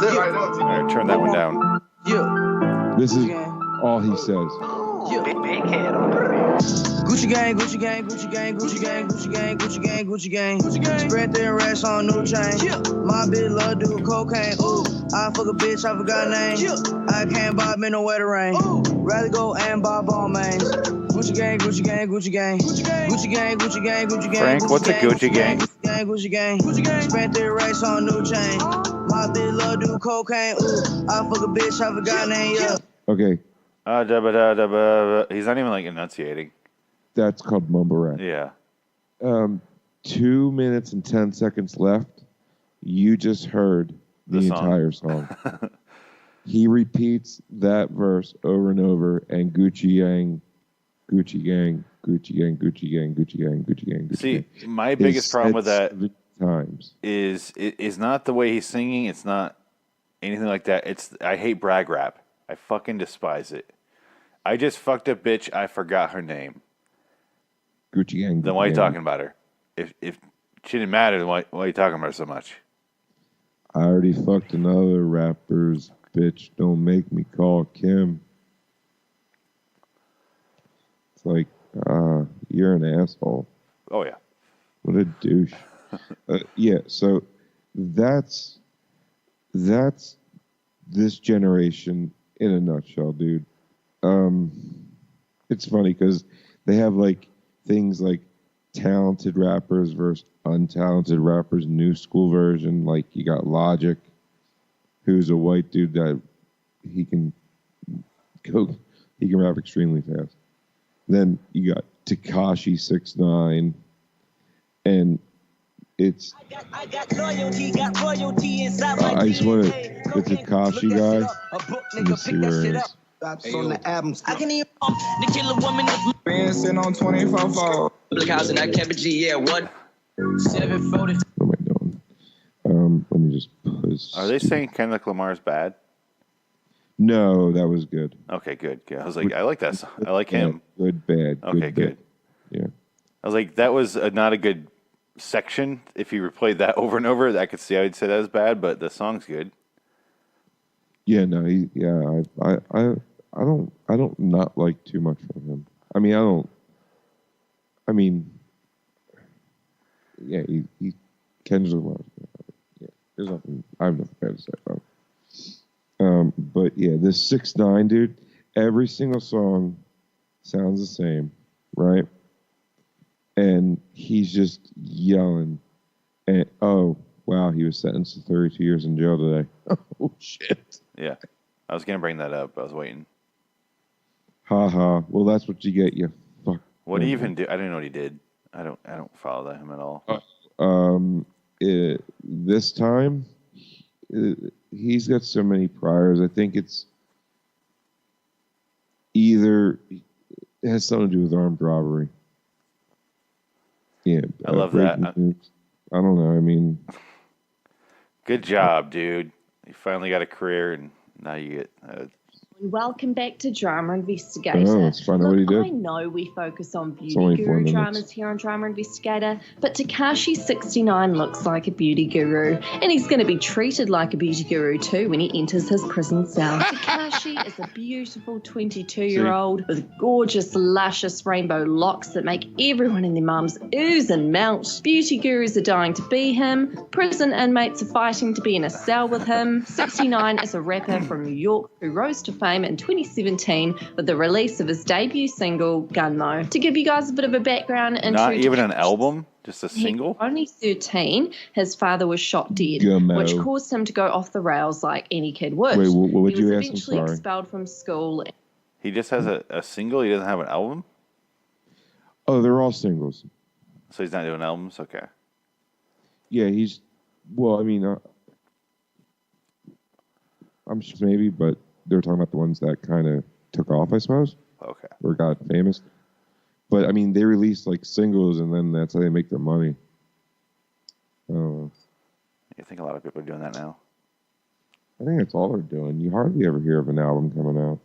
All right, turn that one down. Yeah. This is all he says. Gucci gang, Gucci gang, Gucci gang, Gucci gang, Gucci gang, Gucci gang, Gucci gang, Gucci gang. Spread their racks on new chain. My bitch love do cocaine. Ooh, I fuck a bitch, I forgot name. I can't buy me no wetter rain. Rather go and buy ball mains. Gucci gang, Gucci gang, Gucci gang, Gucci gang, Gucci gang, Gucci gang, Gucci gang. Frank, what's a Gucci gang? Gucci gang, Gucci gang, Gucci gang. Spent their racks on new chain. My bitch love do cocaine. Ooh, I fuck a bitch, I forgot name. Yeah. Okay, He's not even like enunciating. that's called mumble rap. Yeah. 2 minutes and 10 seconds left. You just heard the song. entire song. He repeats that verse over and over, and Gucci gang, Gucci gang, Gucci gang, Gucci gang, Gucci gang, Gucci gang, Gucci See, gang. my biggest problem with that 7 times. is not the way he's singing. It's not anything like that. I hate brag rap. I fucking despise it. I just fucked a bitch. I forgot her name. Gucci gang. Then Gucci why are you gang. talking about her? If she didn't matter, then why are you talking about her so much? I already fucked another rapper's bitch. Don't make me call Kim. It's like, you're an asshole. Oh yeah. What a douche. Yeah, so that's this generation in a nutshell, dude. It's funny because they have like things like talented rappers versus untalented rappers, new school version. Like you got Logic, who's a white dude that he can rap extremely fast. Then you got Tekashi 6ix9ine, and it's I got loyalty, got royalty inside my I just want to DNA. the Tekashi guy. Let me see where it is. On the album. I can even to kill a woman with Dancing on 24/4. public house and I kept a G, yeah, what? 740. What am I doing? Let me just pause. Are they saying Kendrick Lamar's bad? No, that was good. Okay, good. I was like, I like that song. I like him. Yeah, good, bad. Okay, good. bad. Yeah. I was like, that was not a good section. If you replayed that over and over, I could see I would say that was bad, but the song's good. Yeah, no, I don't not like too much from him. I mean, yeah, he Kendrick Lamar. Yeah, there's nothing. I have nothing bad to say about him. But yeah, this 6ix9ine dude, every single song sounds the same, right? And he's just yelling, and oh wow, he was sentenced to 32 years in jail today. Oh shit. Yeah. I was going to bring that up. I was waiting. Ha ha. Well, that's what you get, you fuck. What did he even do? I didn't know what he did. I don't follow him at all. This time, he's got so many priors. I think it's either it has something to do with armed robbery. Yeah, I love that. I don't know. I mean, Good job, dude. You finally got a career, and now you get. Welcome back to Drama Investigator. Oh, let's find out what he did. I know we focus on It's only beauty 4 guru minutes. dramas here on Drama Investigator, but Tekashi 69 looks like a beauty guru, and he's going to be treated like a beauty guru too when he enters his prison cell. Tekashi is a beautiful 22-year-old with gorgeous, luscious rainbow locks that make everyone and their mums ooze and melt. Beauty gurus are dying to be him. Prison inmates are fighting to be in a cell with him. 69 is a rapper from New York who rose to fame in 2017 with the release of his debut single, Gunmo. To give you guys a bit of a background into Not even an Tekashi, album, just a single. only 13, his father was shot dead, Gummo. which caused him to go off the rails like any kid would. Wait, what would he was you ask? I'm eventually sorry. expelled from school. He just has a single. He doesn't have an album, Oh, they're all singles. so he's not doing albums. Okay. Yeah, he's. Well, I mean, I'm sure maybe, but they're talking about the ones that kind of took off, I suppose, Okay. or got famous. But I mean, they release like singles, and then that's how they make their money. I don't know. I think a lot of people are doing that now. I think that's all they're doing. You hardly ever hear of an album coming out.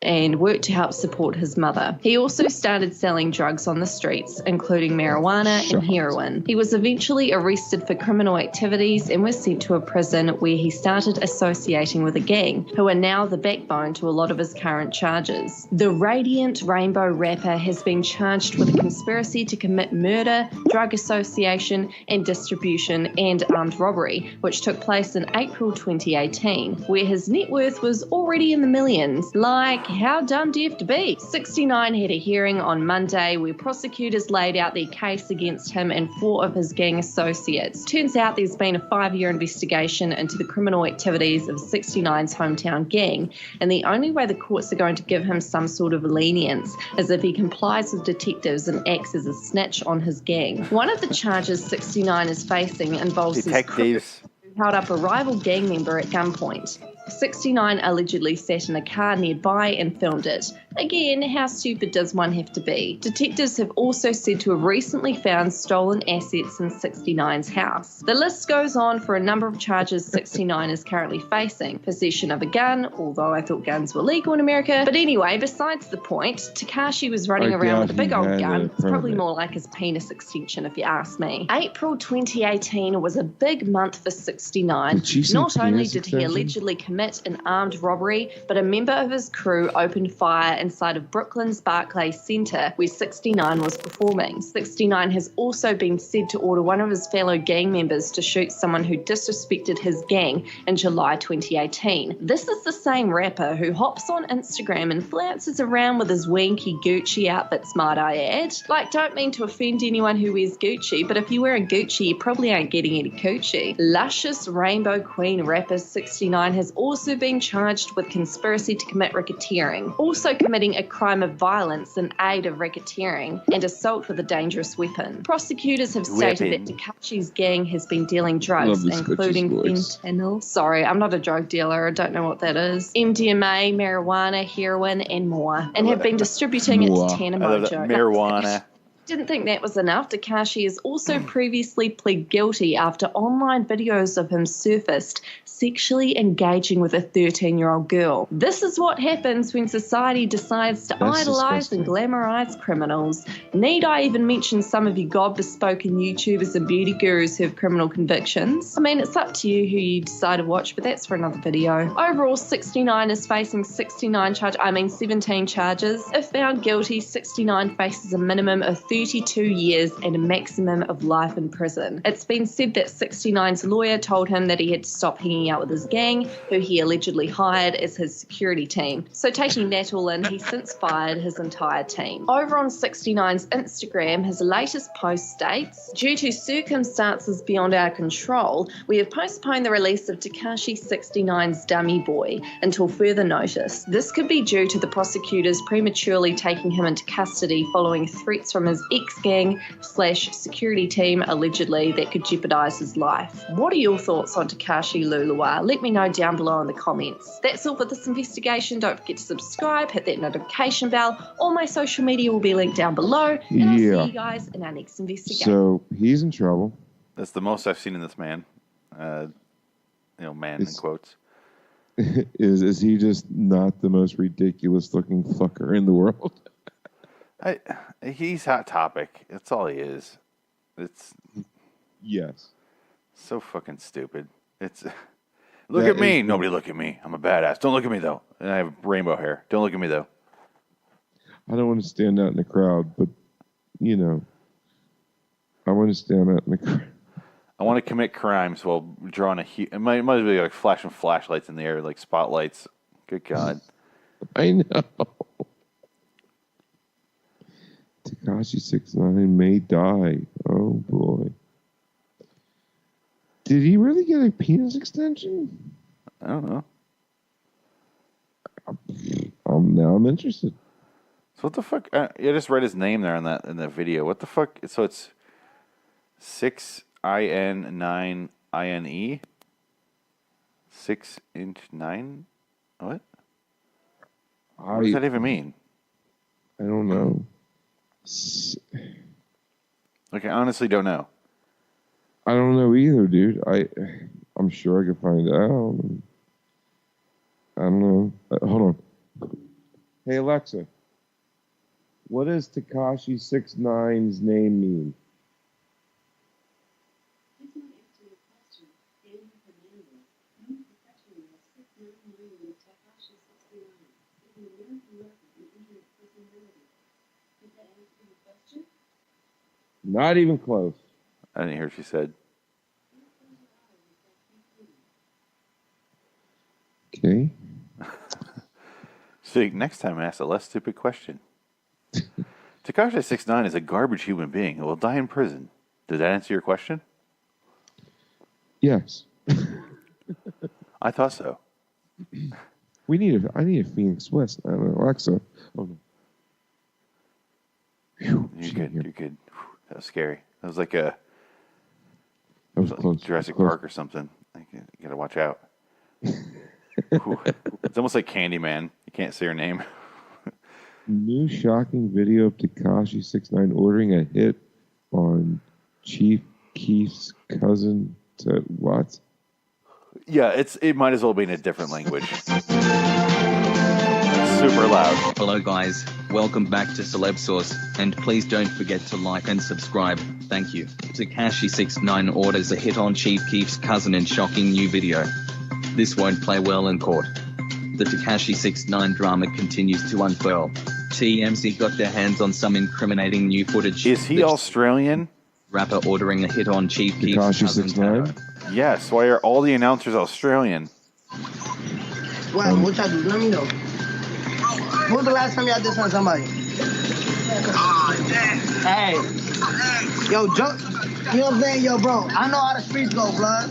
and worked to help support his mother. He also started selling drugs on the streets, including marijuana and heroin. He was eventually arrested for criminal activities and was sent to a prison where he started associating with a gang, who are now the backbone to a lot of his current charges. The Radiant Rainbow rapper has been charged with a conspiracy to commit murder, drug association and distribution, and armed robbery, which took place in April 2018, where his net worth was already in the millions. Like, how dumb do you have to be? 69 had a hearing on Monday where prosecutors laid out their case against him and 4 of his gang associates. Turns out there's been a 5-year investigation into the criminal activities of 69's hometown gang, and the only way the courts are going to give him some sort of lenience is if he complies with detectives and acts as a snitch on his gang. One of the charges 69 is facing involves detectives who held up a rival gang member at gunpoint. 69 allegedly sat in a car nearby and filmed it. Again, how stupid does one have to be? Detectives have also said to have recently found stolen assets in 69's house. The list goes on for a number of charges 69 is currently facing. Possession of a gun, although I thought guns were legal in America. But anyway, besides the point, Tekashi was running around with a big old gun. It's probably more like his penis extension if you ask me. April 2018 was a big month for 69. Not only did he allegedly commit an armed robbery, but a member of his crew opened fire inside of Brooklyn's Barclays Center where 69 was performing. 69 has also been said to order one of his fellow gang members to shoot someone who disrespected his gang in July 2018. This is the same rapper who hops on Instagram and flounces around with his wanky Gucci outfits, might I add. Like, don't mean to offend anyone who wears Gucci, but if you're wearing Gucci, you probably aren't getting any coochie. Luscious Rainbow Queen rapper 69 has also been charged with conspiracy to commit racketeering, also committing a crime of violence in aid of racketeering, and assault with a dangerous weapon. Prosecutors have stated that Tekashi's gang has been dealing drugs, including fentanyl. Sorry, I'm not a drug dealer. I don't know what that is. MDMA, marijuana, heroin, and more, and have been distributing it to Tanamojo. Marijuana. Didn't think that was enough. Tekashi has also previously pled guilty after online videos of him surfaced sexually engaging with a 13-year-old girl. This is what happens when society decides to idolize and glamorize criminals. Need I even mention some of you God-bespoken YouTubers and beauty gurus who have criminal convictions? I mean, it's up to you who you decide to watch, but that's for another video. Overall, 69 is facing 17 charges. If found guilty, 69 faces a minimum of 32 years and a maximum of life in prison. It's been said that 69's lawyer told him that he had to stop hanging out with his gang, who he allegedly hired as his security team. So taking that all in, he's since fired his entire team. Over on 69's Instagram, his latest post states, "Due to circumstances beyond our control, we have postponed the release of Tekashi 69's Dummy Boy until further notice. This could be due to the prosecutors prematurely taking him into custody following threats from his ex-gang / security team, allegedly, that could jeopardize his life." What are your thoughts on Tekashi Luluwa? Let me know down below in the comments. That's all for this investigation. Don't forget to subscribe, hit that notification bell. All my social media will be linked down below. And I'll see you guys in our next investigation. So he's in trouble. That's the most I've seen in this man. Man in quotes. Is he just not the most ridiculous looking fucker in the world? He's Hot Topic. That's all he is. It's yes. So fucking stupid. It's look at me. Nobody look at me. I'm a badass. Don't look at me though. And I have rainbow hair. Don't look at me though. I don't want to stand out in the crowd, but I want to stand out in the crowd. I want to commit crimes while drawing it might as well be like flashing flashlights in the air, like spotlights. Good God. I know. Tekashi 69 may die. Oh boy. Did he really get a penis extension? I don't know. Now I'm interested. So what the fuck? I just read his name there in that video. What the fuck? So it's 6'9" 6'9". What? What does that even mean? I don't know. Like, I honestly don't know. I don't know either, dude. I'm sure I could find out. I don't know. Hold on. Hey Alexa, what does Tekashi 6ix9ine's name mean? Not even close. I didn't hear what she said. Okay. So next time, ask a less stupid question. Tekashi 6ix9ine is a garbage human being who will die in prison. Did that answer your question? Yes. I thought so. I need a Phoenix West. I don't know, Alexa. Oh, no. Whew, You're good. You're good. That was scary. That was like that was close. Jurassic Close. Park or something. You gotta watch out. Whew. It's almost like Candyman. You can't say her name. New shocking video of Tekashi 6ix9ine ordering a hit on Chief Keef's cousin to what? Yeah, it might as well be in a different language. Super loud. Hello guys, welcome back to Celeb Source, and please don't forget to like and subscribe, thank you. Tekashi 6ix9ine orders a hit on Chief Keef's cousin in shocking new video. This won't play well in court. The Tekashi 6ix9ine drama continues to unfurl. TMZ got their hands on some incriminating new footage. Is he Australian? Rapper ordering a hit on Chief Keef's Tekashi cousin 6ix9ine? Yes, why are all the announcers Australian? What y'all do? Let me know. When was the last time y'all did something to somebody? Hey. Yo, Joe. You know what I'm saying? Yo, bro, I know how the streets go, blood.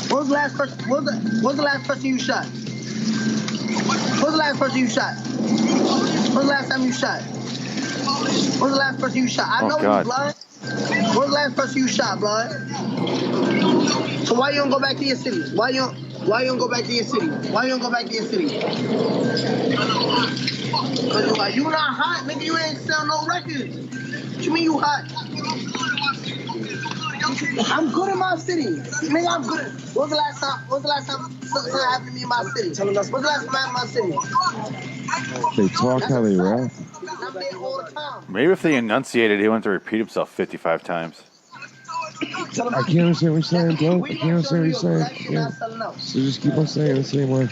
What was the last person? What was the last person you shot? What was the last person you shot? When was the last time you shot? What was the last person you shot? I know you, blood. What was the last person you shot, blood? So why you don't go back to your city? Why you don't go back to your city? Why you don't go back to your city? Cause you like, you not hot, nigga. You ain't sell no records. What you mean you hot? I'm good in my city. Nigga, I'm good. What was the last time something happened to me in my city? What was the last time I happened in my city? They talk how they rap. I'm there all the time. Maybe if they enunciated, he went to repeat himself 55 times. I can't understand what you're saying, bro. I can't understand what you're saying. Yeah. So just keep on saying it the same way.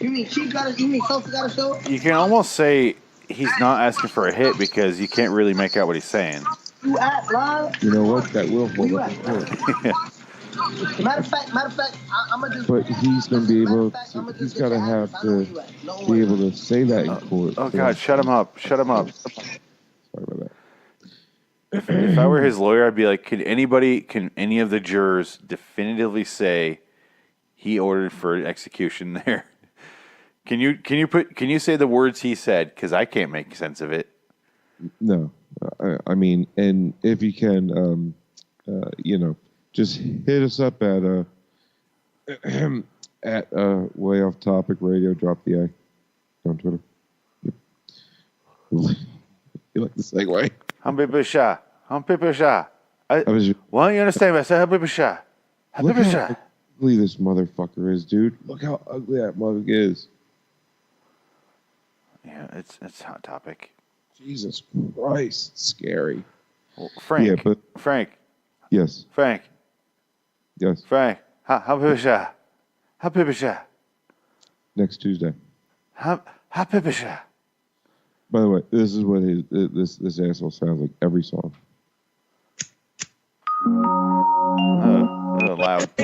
You mean Chief got a show? You can almost say he's not asking for a hit because you can't really make out what he's saying. You at live? You know what? That will hold up in court. Matter of fact, I'm gonna just. But he's gonna be able. He's gotta have to be able to say that in court. Oh God, shut him up! Shut him up! Sorry about that. If I were his lawyer, I'd be like, can any of the jurors definitively say he ordered for an execution there? Can you say the words he said? Because I can't make sense of it. No, I mean, and if you can, just hit us up at Way Off Topic Radio. Drop the I on Twitter. Yep. You like the segue? Why don't you understand me? I said Look how ugly this motherfucker is, dude. Look how ugly that mother is. Yeah, it's Hot Topic. Jesus Christ, it's scary. Well, Frank. Yeah, but Frank. Yes. Frank. Yes. Frank. Next Tuesday. By the way, this is what this asshole sounds like every song. Loud. I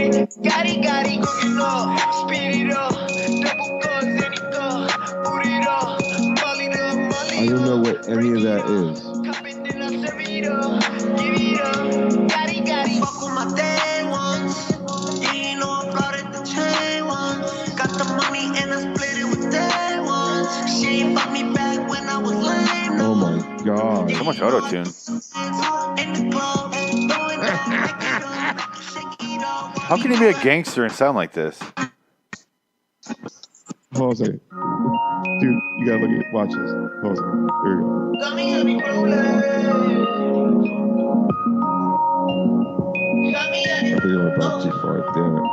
don't know what any of that is. Oh my God. So much auto-tune. How can he be a gangster and sound like this? Hold on a second. Dude, you gotta look at it. Watch this. Hold on a second. Here we go. I think I'm about too far. Damn it.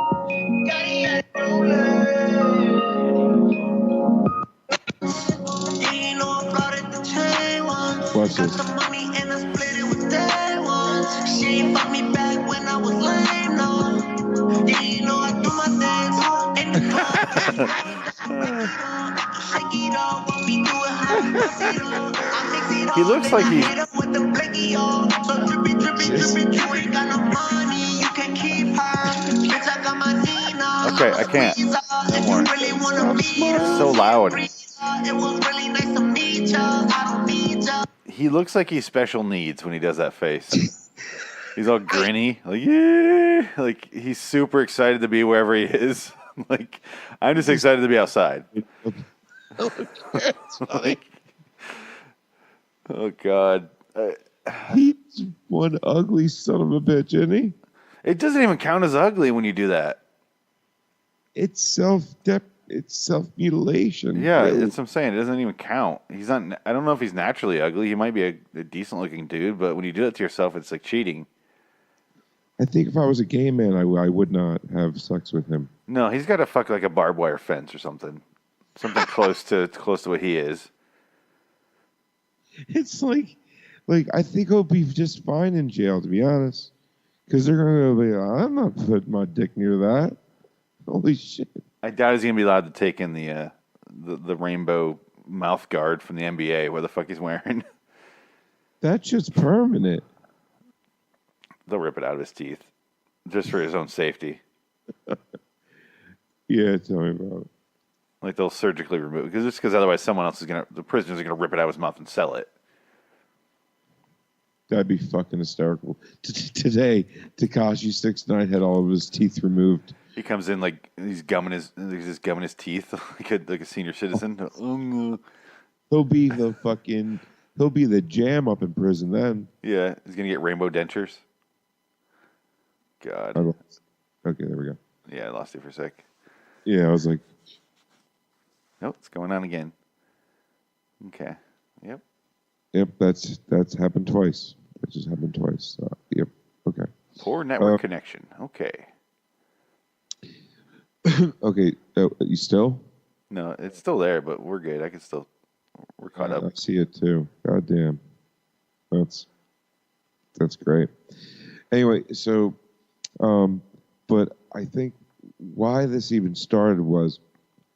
Narcissus. She ain't fuck me back when I was lame, no. Yeah, you know I do my dance in the club. Shake it off, what we do it hot. He looks like he. Okay, I can't. No more. It's so loud. He looks like he's special needs when he does that face. He's all grinny, like yeah, like he's super excited to be wherever he is. Like I'm just excited to be outside. Like, oh God, he's one ugly son of a bitch, isn't he? It doesn't even count as ugly when you do that. It's self-mutilation. Yeah, really. that's what I'm saying. It doesn't even count. He's not. I don't know if he's naturally ugly. He might be a decent-looking dude, but when you do it to yourself, it's like cheating. I think if I was a gay man, I would not have sex with him. No, he's got to fuck like a barbed wire fence or something. Something close to what he is. It's like I think he'll be just fine in jail, to be honest, because they're gonna be. I'm not putting my dick near that. Holy shit! I doubt he's gonna be allowed to take in the rainbow mouth guard from the NBA. What the fuck he's wearing? That's just permanent. They'll rip it out of his teeth, just for his own safety. Yeah, tell me about it. Like they'll surgically remove it, because otherwise the prisoners are gonna rip it out of his mouth and sell it. That'd be fucking hysterical. Today, Tekashi 6ix9ine had all of his teeth removed. He comes in like he's gumming his teeth like a senior citizen. He'll be the jam up in prison then. Yeah, he's gonna get rainbow dentures. God. Okay, there we go. Yeah, I lost you for a sec. Yeah, I was like, nope, it's going on again. Okay. Yep. Yep, that's happened twice. That just happened twice. Yep. Okay. Poor network connection. Okay. Okay. You still? No, it's still there, but we're good. We're caught up. I see it too. God damn. That's great. Anyway, so, but I think why this even started was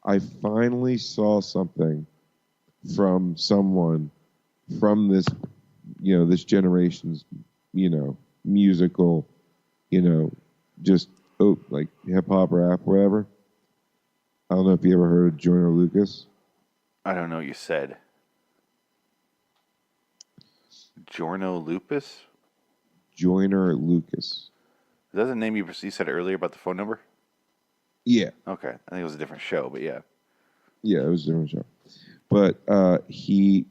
I finally saw something from someone from this, this generation's, musical, just like hip hop, rap, whatever. I don't know if you ever heard of Joyner Lucas. I don't know what you said. Joyner Lucas? Joyner Lucas. Is that the name you said earlier about the phone number? Yeah. Okay. I think it was a different show, but yeah. Yeah, it was a different show. But he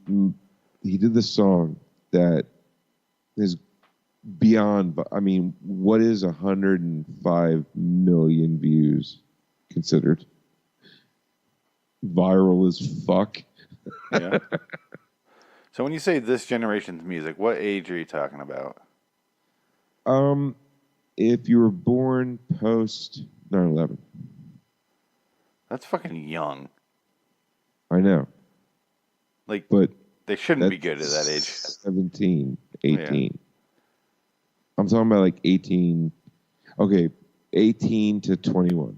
did this song that is beyond, I mean, what is 105 million views considered? Viral as fuck. Yeah. So when you say this generation's music, what age are you talking about? If you were born post 9/11. That's fucking young. I know. But they shouldn't be good at that age. 17, 18. Yeah. I'm talking about like 18. Okay, 18 to 21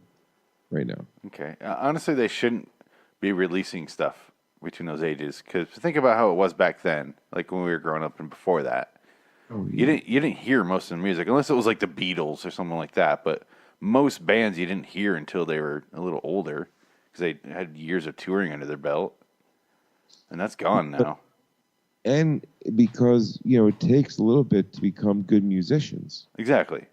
right now. Okay. Honestly, they shouldn't be releasing stuff between those ages, because think about how it was back then, like when we were growing up and before that. Oh, yeah. You didn't hear most of the music unless it was like the Beatles or something like that. But most bands you didn't hear until they were a little older, because they had years of touring under their belt, and that's gone now. And because it takes a little bit to become good musicians. Exactly.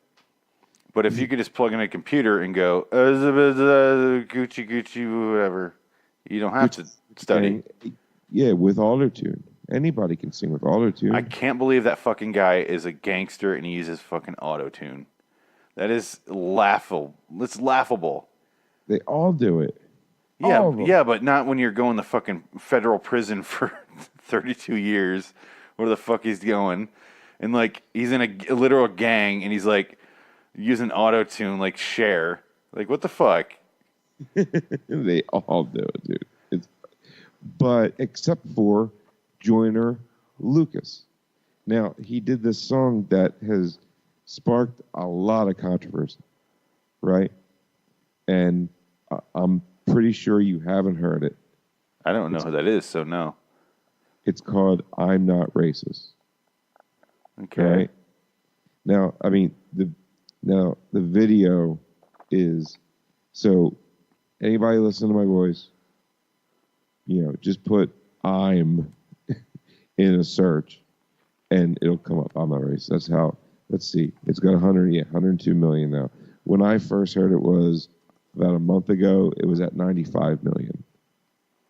But if you could just plug in a computer and go Gucci whatever, you don't have to study. Yeah, with autotune. Anybody can sing with autotune. I can't believe that fucking guy is a gangster and he uses fucking autotune. That is laughable. It's laughable. They all do it. Yeah, but not when you're going to fucking federal prison for 32 years. Where the fuck he's going. And like he's in a literal gang and he's like using autotune like Cher. Like what the fuck? They all do it, dude. But except for Joyner Lucas. Now, he did this song that has sparked a lot of controversy, right? And I'm pretty sure you haven't heard it. I don't know who that is, so no. It's called I'm Not Racist. Okay. Right? Now, I mean, the video is, so anybody listen to my voice, just put I'm in a search and it'll come up. I'm Not Racist. That's how, let's see. It's got 102 million now. When I first heard it was about a month ago, it was at 95 million.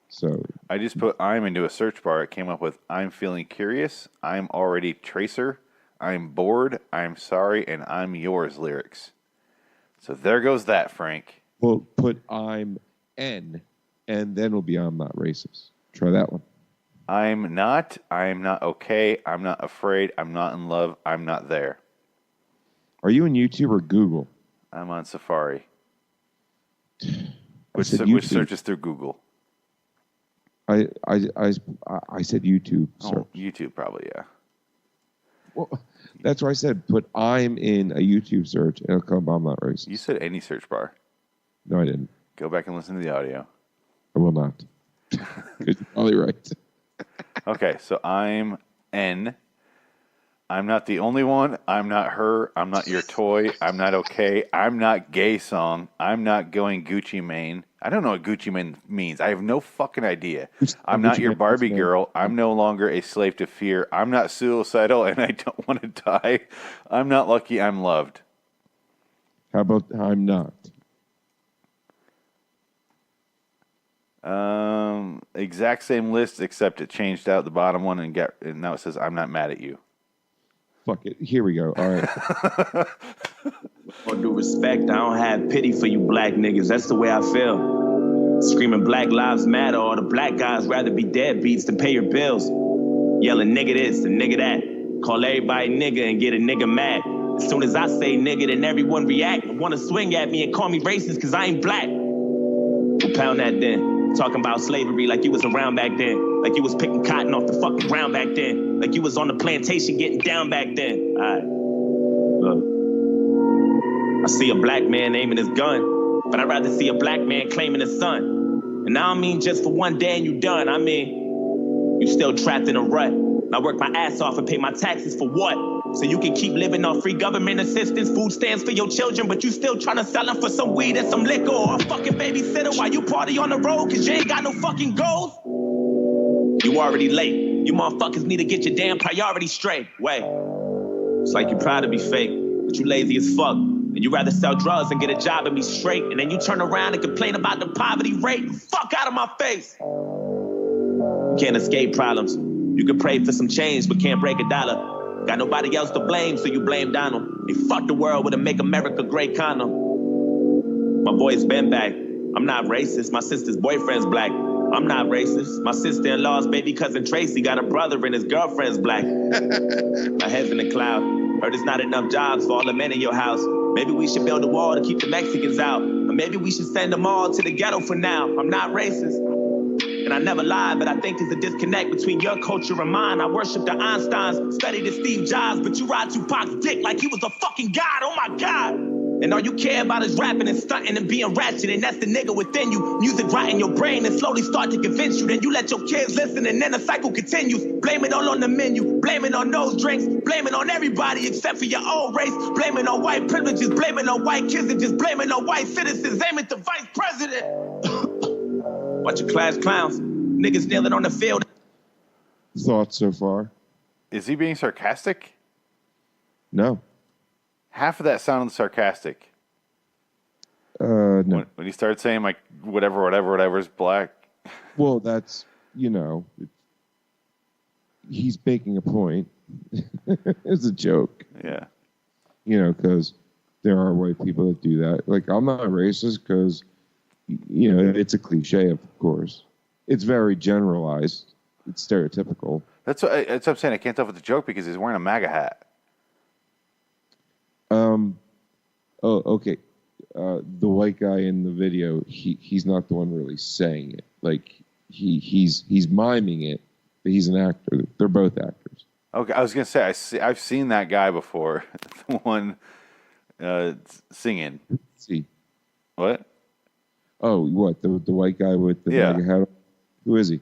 So I just put I'm into a search bar. It came up with I'm feeling curious, I'm already Tracer, I'm bored, I'm sorry, and I'm yours lyrics. So there goes that, Frank. Well, put I'm N, and then it'll be I'm Not Racist. Try that one. I'm not okay, I'm not afraid, I'm not in love, I'm not there. Are you on YouTube or Google? I'm on Safari. Which YouTube. searches through Google. I said YouTube search. Oh, YouTube probably, yeah. Well, that's why I said put I'm in a YouTube search and it'll come I'm Not Racist. You said any search bar. No, I didn't. Go back and listen to the audio. I will not. You're probably right. Okay, so I'm N. I'm not the only one. I'm not her. I'm not your toy. I'm not okay. I'm not gay song. I'm not going Gucci Mane. I don't know what Gucci Mane means. I have no fucking idea. I'm not your Barbie girl. I'm no longer a slave to fear. I'm not suicidal and I don't want to die. I'm not lucky. I'm loved. How about I'm not? Exact same list except it changed out the bottom one and now it says I'm not mad at you. Fuck it. Here we go. All right. All due respect, I don't have pity for you black niggas. That's the way I feel. Screaming Black Lives Matter, all the black guys rather be deadbeats than pay your bills. Yelling nigga this and nigga that. Call everybody nigga and get a nigga mad. As soon as I say nigga, then everyone react and want to swing at me and call me racist because I ain't black. Well, pound that then. Talking about slavery like you was around back then. Like you was picking cotton off the fucking ground back then. Like you was on the plantation getting down back then. All right. Look. I see a black man aiming his gun, but I'd rather see a black man claiming his son. And I don't mean just for one day and you done. I mean, you still trapped in a rut. And I work my ass off and pay my taxes for what? So you can keep living on free government assistance, food stamps for your children, but you still trying to sell them for some weed and some liquor or a fucking babysitter while you party on the road cause you ain't got no fucking goals? You already late. You motherfuckers need to get your damn priorities straight. Wait. It's like you proud to be fake, but you lazy as fuck. And you rather sell drugs and get a job and be straight. And then you turn around and complain about the poverty rate. Fuck out of my face. You can't escape problems. You can pray for some change, but can't break a dollar. Got nobody else to blame, so you blame Donald. They fucked the world with a Make America Great condom. My boy's been back. I'm not racist. My sister's boyfriend's black. I'm not racist. My sister-in-law's baby cousin Tracy got a brother and his girlfriend's black. My head's in the cloud. Heard there's not enough jobs for all the men in your house. Maybe we should build a wall to keep the Mexicans out. Or maybe we should send them all to the ghetto for now. I'm not racist. And I never lied, but I think there's a disconnect between your culture and mine. I worship the Einsteins, studied the Steve Jobs, but you ride Tupac's dick like he was a fucking god. Oh my God. And all you care about is rapping and stunting and being ratchet, and that's the nigga within you. Music rot in your brain and slowly start to convince you. Then you let your kids listen and then the cycle continues. Blame it all on the menu, blame it on those drinks, blame it on everybody except for your own race. Blame it on white privileges, blame it on white kids, and just blame it on white citizens. Aim at the vice president. Bunch of class clowns, niggas kneeling on the field. Thoughts so far? Is he being sarcastic? No. Half of that sounded sarcastic. No. When he started saying like whatever is black. Well, that's, he's making a point. It's a joke. Yeah. Because there are white people that do that. Like, I'm not racist because, it's a cliche, of course. It's very generalized. It's stereotypical. That's what I'm saying. I can't tell if it's a joke because he's wearing a MAGA hat. Oh, okay. The white guy in the video, he's not the one really saying it. Like he's miming it he's an actor. They're both actors. Okay, I was gonna say I've seen that guy before. The one singing. See. What? Oh, what the white guy with the MAGA hat on? Who is he?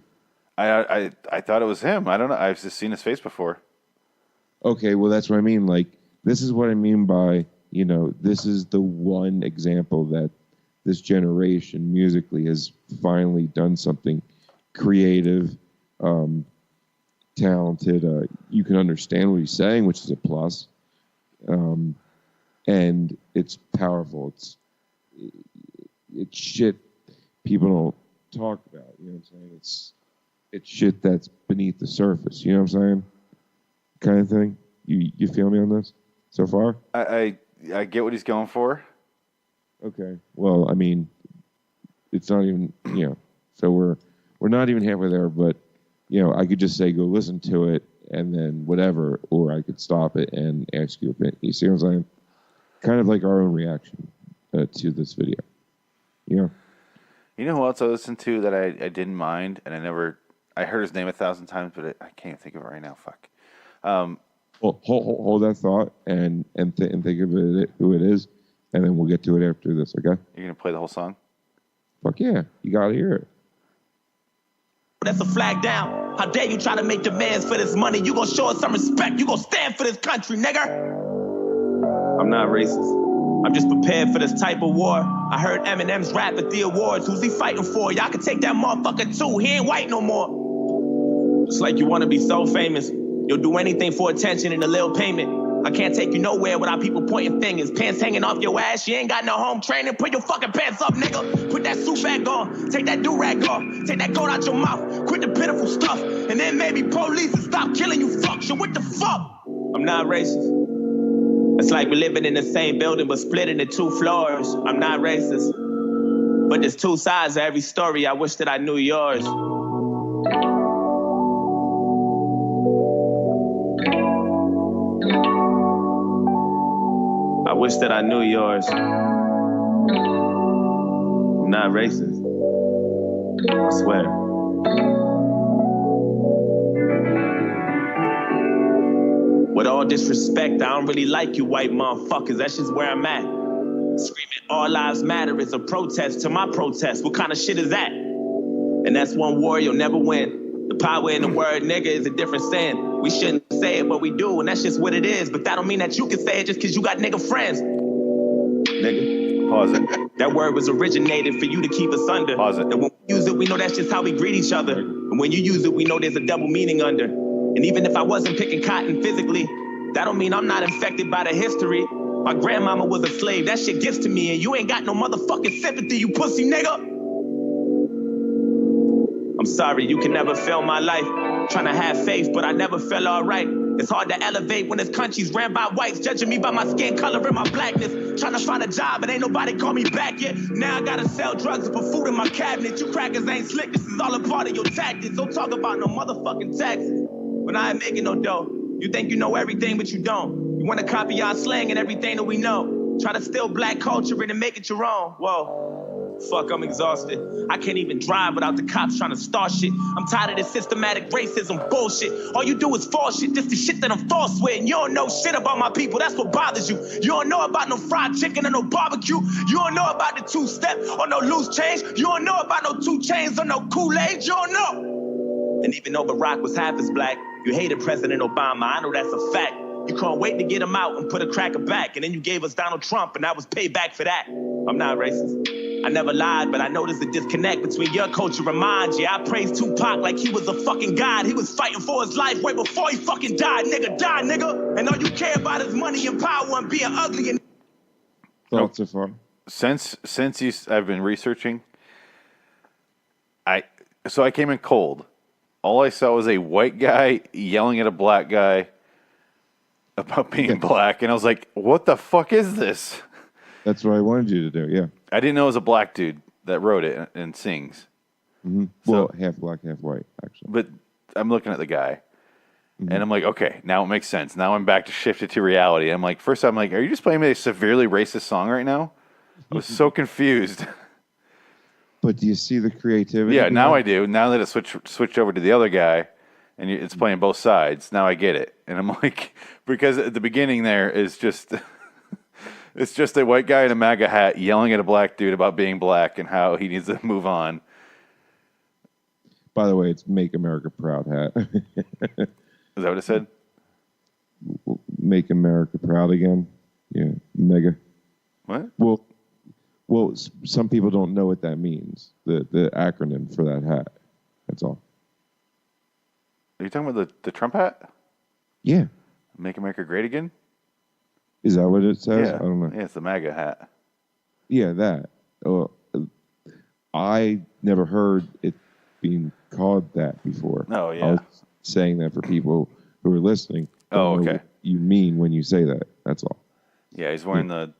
I thought it was him. I don't know. I've just seen his face before. Okay, well that's what I mean. Like this is what I mean by this is the one example that this generation musically has finally done something creative, talented. You can understand what he's saying, which is a plus, and it's powerful. It's shit people don't talk about. You know what I'm saying? It's shit that's beneath the surface. You know what I'm saying? Kind of thing. You feel me on this so far? I get what he's going for. Okay. Well, I mean, it's not even So we're not even halfway there. But I could just say go listen to it and then whatever, or I could stop it and ask you. You see what I'm saying? Kind of like our own reaction to this video. You know who else I listened to that I didn't mind, and I heard his name 1,000 times, but I can't think of it right now. Fuck. Well, hold that thought and think of it who it is, and then we'll get to it after this. Okay? You're gonna play the whole song? Fuck yeah! You gotta hear it. That's a flag down. How dare you try to make demands for this money? You gonna show us some respect. You gonna stand for this country, nigga. I'm not racist. I'm just prepared for this type of war. I heard Eminem's rap at the awards. Who's he fighting for? Y'all can take that motherfucker too. He ain't white no more. It's like you want to be so famous. You'll do anything for attention and a little payment. I can't take you nowhere without people pointing fingers. Pants hanging off your ass. You ain't got no home training. Put your fucking pants up, nigga. Put that suit back on. Take that do-rag off. Take that coat out your mouth. Quit the pitiful stuff. And then maybe police will stop killing you fucks. So what the fuck? I'm not racist. It's like we're living in the same building but split into 2 floors. I'm not racist. But there's 2 sides to every story. I wish that I knew yours. I wish that I knew yours. I'm not racist. I swear. With all disrespect, I don't really like you white motherfuckers. That's just where I'm at. Screaming all lives matter is a protest to my protest. What kind of shit is that? And that's one war you'll never win. The power in the word nigga is a different sin. We shouldn't say it, but we do, and that's just what it is. But that don't mean that you can say it just because you got nigga friends. Nigga. Pause it. That word was originated for you to keep us under. Pause it. And when we use it, we know that's just how we greet each other. And when you use it, we know there's a double meaning under. And even if I wasn't picking cotton physically, that don't mean I'm not infected by the history. My grandmama was a slave. That shit gets to me, and you ain't got no motherfucking sympathy, you pussy nigga. I'm sorry, you can never feel my life. Trying to have faith, but I never felt all right. It's hard to elevate when this country's ran by whites, judging me by my skin color and my blackness. Trying to find a job, and ain't nobody call me back yet. Now I gotta sell drugs and put food in my cabinet. You crackers ain't slick, this is all a part of your tactics. Don't talk about no motherfucking taxes when I ain't making no dough. You think you know everything, but you don't. You want to copy our slang and everything that we know. Try to steal black culture and make it your own. Whoa. Fuck, I'm exhausted. I can't even drive without the cops trying to start shit. I'm tired of this systematic racism bullshit. All you do is false shit, just the shit that I'm false with. And you don't know shit about my people, that's what bothers you. You don't know about no fried chicken or no barbecue. You don't know about the 2-step or no loose change. You don't know about no 2 chains or no Kool-Aid. You don't know. And even though Barack was half as black, you hated President Obama. I know that's a fact. You can't wait to get him out and put a cracker back. And then you gave us Donald Trump, and that was payback for that. I'm not racist. I never lied, but I noticed a disconnect between your culture and mine. Yeah, I praised Tupac like he was a fucking god. He was fighting for his life way before he fucking died. Nigga, die, nigga. And all you care about is money and power and being ugly. And thoughts so far? Since I've been researching, I came in cold. All I saw was a white guy yelling at a black guy about being black, and I was like, what the fuck is this? That's what I wanted you to do, yeah. I didn't know it was a black dude that wrote it and sings. Mm-hmm. Well, half black, half white, actually. But I'm looking at the guy, and I'm like, okay, now it makes sense. Now I'm back to shifted to reality. I'm like, first I'm like, are you just playing me a severely racist song right now? I was so confused. But do you see the creativity? Yeah, now I do. Now that it switched over to the other guy, and it's playing both sides. Now I get it, and I'm like, because at the beginning there is just, it's just a white guy in a MAGA hat yelling at a black dude about being black and how he needs to move on. By the way, it's "Make America Proud" hat. Is that what it said? Make America Proud again. Yeah, mega. What? Well, some people don't know what that means. The acronym for that hat. That's all. Are you talking about the Trump hat? Yeah. Make America Great Again? Is that what it says? Yeah. I don't know. Yeah, it's the MAGA hat. Yeah, that. I never heard it being called that before. Oh, yeah. I was saying that for people who are listening. Oh, Don't know okay. what you mean when you say that. That's all. Yeah, he's wearing the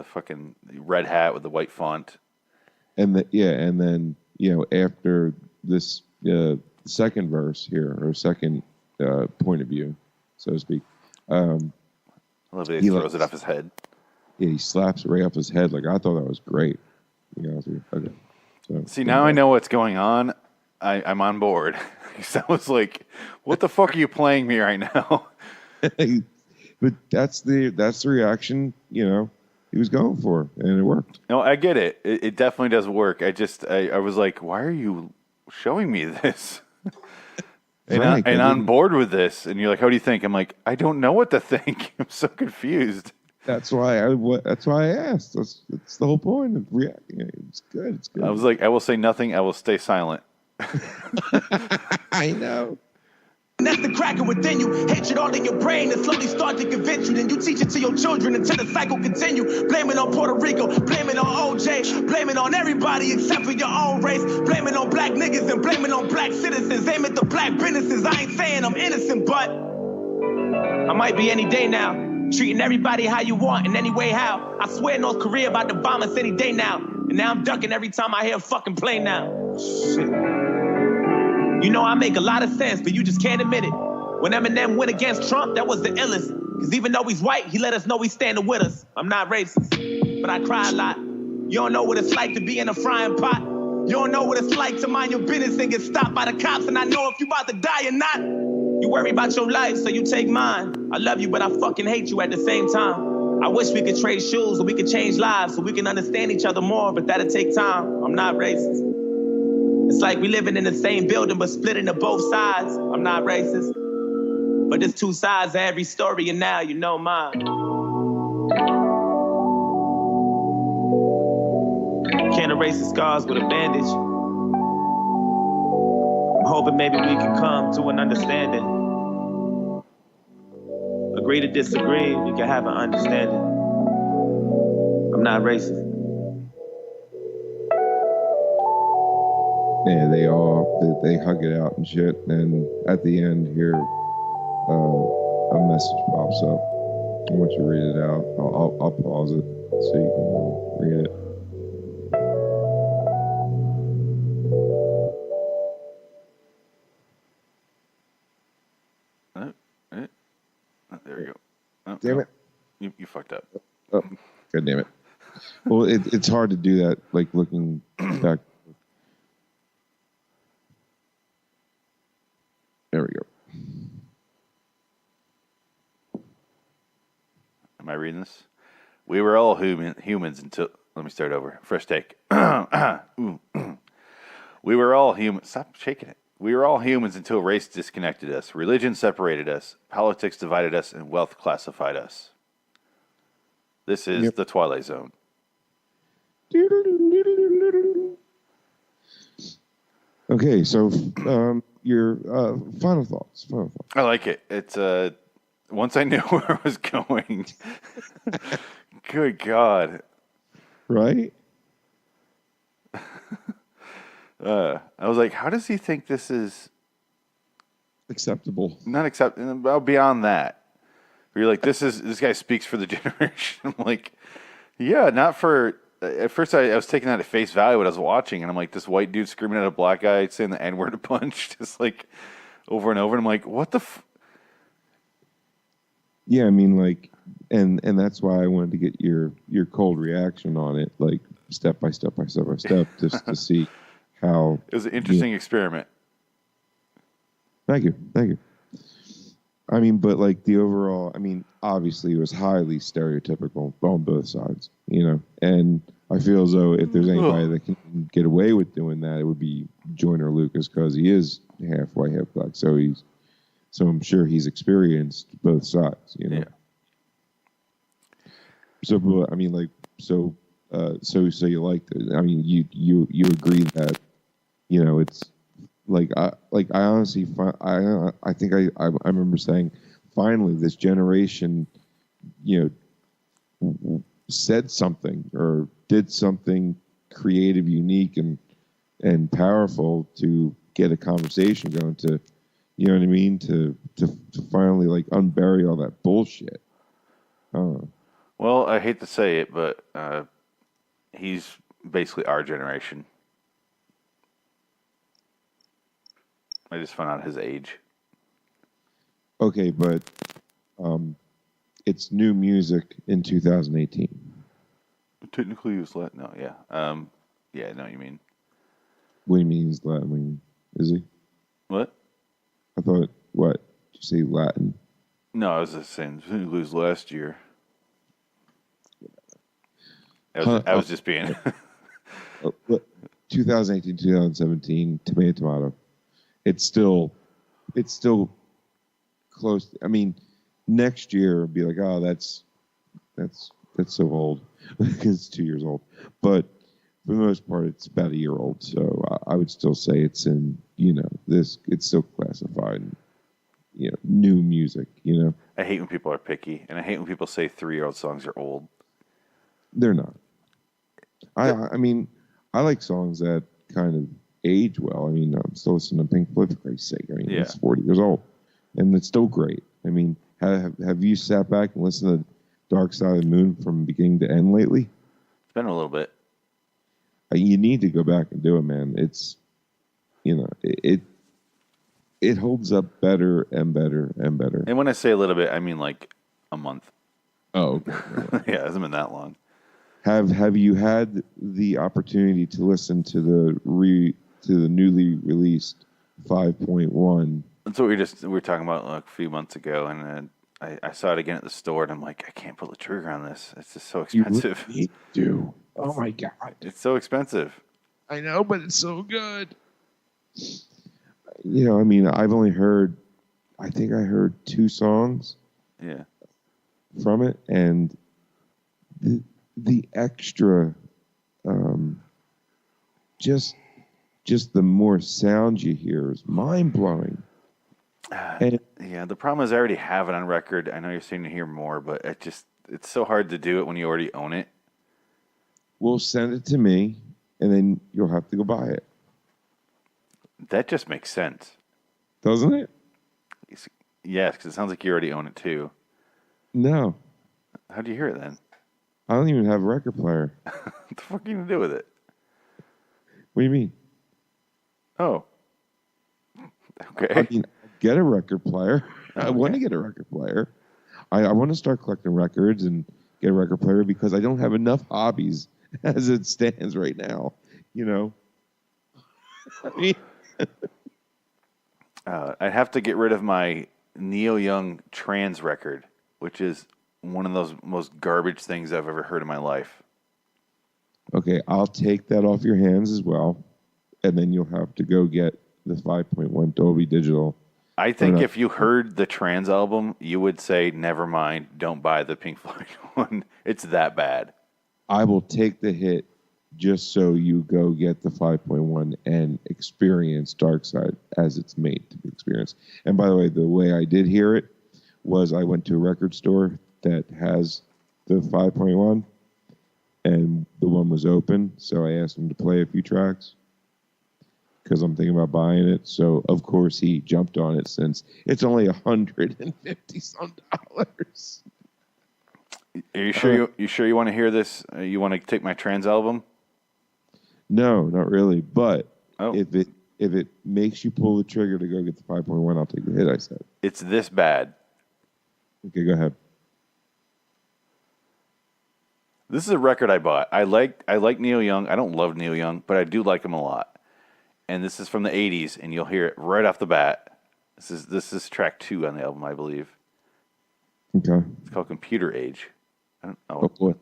fucking red hat with the white font. And then after this second verse here, or second point of view, so to speak. I love it. He throws it off his head. Yeah, he slaps it right off his head. Like, I thought that was great. Okay. So, See, now I know what's going on. I'm on board. Because I was like, what the fuck are you playing me right now? But that's the reaction, he was going for, and it worked. No, I get it. It definitely does work. I was like, why are you showing me this? And on board with this. And you're like, how do you think? I'm like, I don't know what to think. I'm so confused. That's why I asked. That's the whole point of reacting. It's good. It's good. I was like, I will say nothing. I will stay silent. I know. That's the cracker within you. Hatred all in your brain and slowly start to convince you. Then you teach it to your children until the cycle continue. Blame it on Puerto Rico, blame it on OJ, blame it on everybody except for your own race. Blame it on black niggas and blame it on black citizens. Aim at the black businesses. I ain't saying I'm innocent, but I might be any day now. Treating everybody how you want in any way how. I swear North Korea about to bomb us any day now. And now I'm ducking every time I hear a fucking plane now. Shit. You know I make a lot of sense, but you just can't admit it. When Eminem went against Trump, that was the illest. Because even though he's white, he let us know he's standing with us. I'm not racist, but I cry a lot. You don't know what it's like to be in a frying pot. You don't know what it's like to mind your business and get stopped by the cops. And I know if you about to die or not. You worry about your life, so you take mine. I love you, but I fucking hate you at the same time. I wish we could trade shoes, so we could change lives, so we can understand each other more, but that'll take time. I'm not racist. It's like we living in the same building, but split into both sides. I'm not racist. But there's two sides to every story, and now you know mine. Can't erase the scars with a bandage. I'm hoping maybe we can come to an understanding. Agree to disagree, we can have an understanding. I'm not racist. Yeah, they hug it out and shit, and at the end here, a message pops up. I want you to read it out. I'll pause it so you can read it. There we go. Oh, Damn it. You fucked up. Oh, God damn it. Well, it's hard to do that, like looking back. There we go. Am I reading this? We were all humans until... Let me start over. Fresh take. We were all humans... Stop shaking it. We were all humans until race disconnected us. Religion separated us. Politics divided us. And wealth classified us. This is the Twilight Zone. Okay, so your final thoughts. I like it. It's once I knew where I was going. Good God. Right? I was like, how does he think this is acceptable? Not acceptable. Well, beyond that, where you're like, this guy speaks for the generation. I'm like, yeah, not for. At first, I was taking that at face value when I was watching, and I'm like, this white dude screaming at a black guy saying the N-word a bunch, just like over and over. And I'm like, what the? Yeah, I mean, like, and that's why I wanted to get your cold reaction on it, like step by step, just to see how it was an interesting experiment. Thank you. Thank you. I mean, but like the overall, I mean, obviously it was highly stereotypical on both sides, and I feel as though if there's anybody that can get away with doing that, it would be Joyner Lucas because he is half white, half black. So I'm sure he's experienced both sides, Yeah. So, but, I mean, like, so you liked it. I mean, you agree that, it's like I honestly, I think I remember saying, finally, this generation, said something or did something creative, unique, and powerful to get a conversation going. To, you know what I mean? To finally like unbury all that bullshit. Well, I hate to say it, but he's basically our generation. I just found out his age. Okay, but it's new music in 2018. Technically, he was Latin. No, yeah. Yeah, I know what you mean. What do you mean he's Latin? I mean, is he? What? I thought, what? Did you say Latin? No, I was just saying, technically, it was last year. I was just being... 2018, 2017, tomato. It's still close. I mean, next year it'll be like, oh, that's so old because it's 2 years old. But for the most part, it's about a year old. So I would still say it's in, it's still classified, new music. I hate when people are picky, and I hate when people say 3-year-old songs are old. They're not. I mean, I like songs that kind of age well. I mean, I'm still listening to Pink Floyd for Christ's sake. I mean, Yeah. It's 40 years old, and it's still great. I mean, have you sat back and listened to Dark Side of the Moon from beginning to end lately? It's been a little bit. You need to go back and do it, man. It's, it holds up better and better and better. And when I say a little bit, I mean like a month. Oh, okay. Yeah, it hasn't been that long. Have you had the opportunity to listen to the newly released 5.1? That's what we were talking about like a few months ago, and then I saw it again at the store, and I'm like, I can't pull the trigger on this. It's just so expensive. You really do. Oh my god, it's so expensive. I know, but it's so good. I mean, I've only heard, I think I heard 2 songs. Yeah. From it, and the extra, just the more sound you hear is mind blowing. Yeah, the problem is I already have it on record. I know you're saying to hear more, but it's so hard to do it when you already own it. Well, send it to me, and then you'll have to go buy it. That just makes sense. Doesn't it? Yes, because it sounds like you already own it too. No. How do you hear it then? I don't even have a record player. What the fuck are you going to do with it? What do you mean? Oh. Okay. I mean, get a record player. I want to get a record player. I want to start collecting records and get a record player because I don't have enough hobbies as it stands right now. I mean, I'd have to get rid of my Neil Young trans record, which is one of those most garbage things I've ever heard in my life. Okay, I'll take that off your hands as well, and then you'll have to go get the 5.1 Dolby Digital. I think if you heard the trans album, you would say, never mind, don't buy the Pink Floyd one. It's that bad. I will take the hit just so you go get the 5.1 and experience Dark Side as it's made to be experienced. And by the way I did hear it was I went to a record store that has the 5.1, and the one was open, so I asked him to play a few tracks because I'm thinking about buying it. So, of course, he jumped on it since it's only $150-some. Are you sure you want to hear this? You want to take my trans album? No, not really. But if it makes you pull the trigger to go get the 5.1, I'll take the hit, I said. It's this bad. Okay, go ahead. This is a record I bought. I like Neil Young. I don't love Neil Young, but I do like him a lot. And this is from the 80s, and you'll hear it right off the bat. This is track 2 on the album, I believe. Okay. It's called Computer Age. I don't know. Oh boy.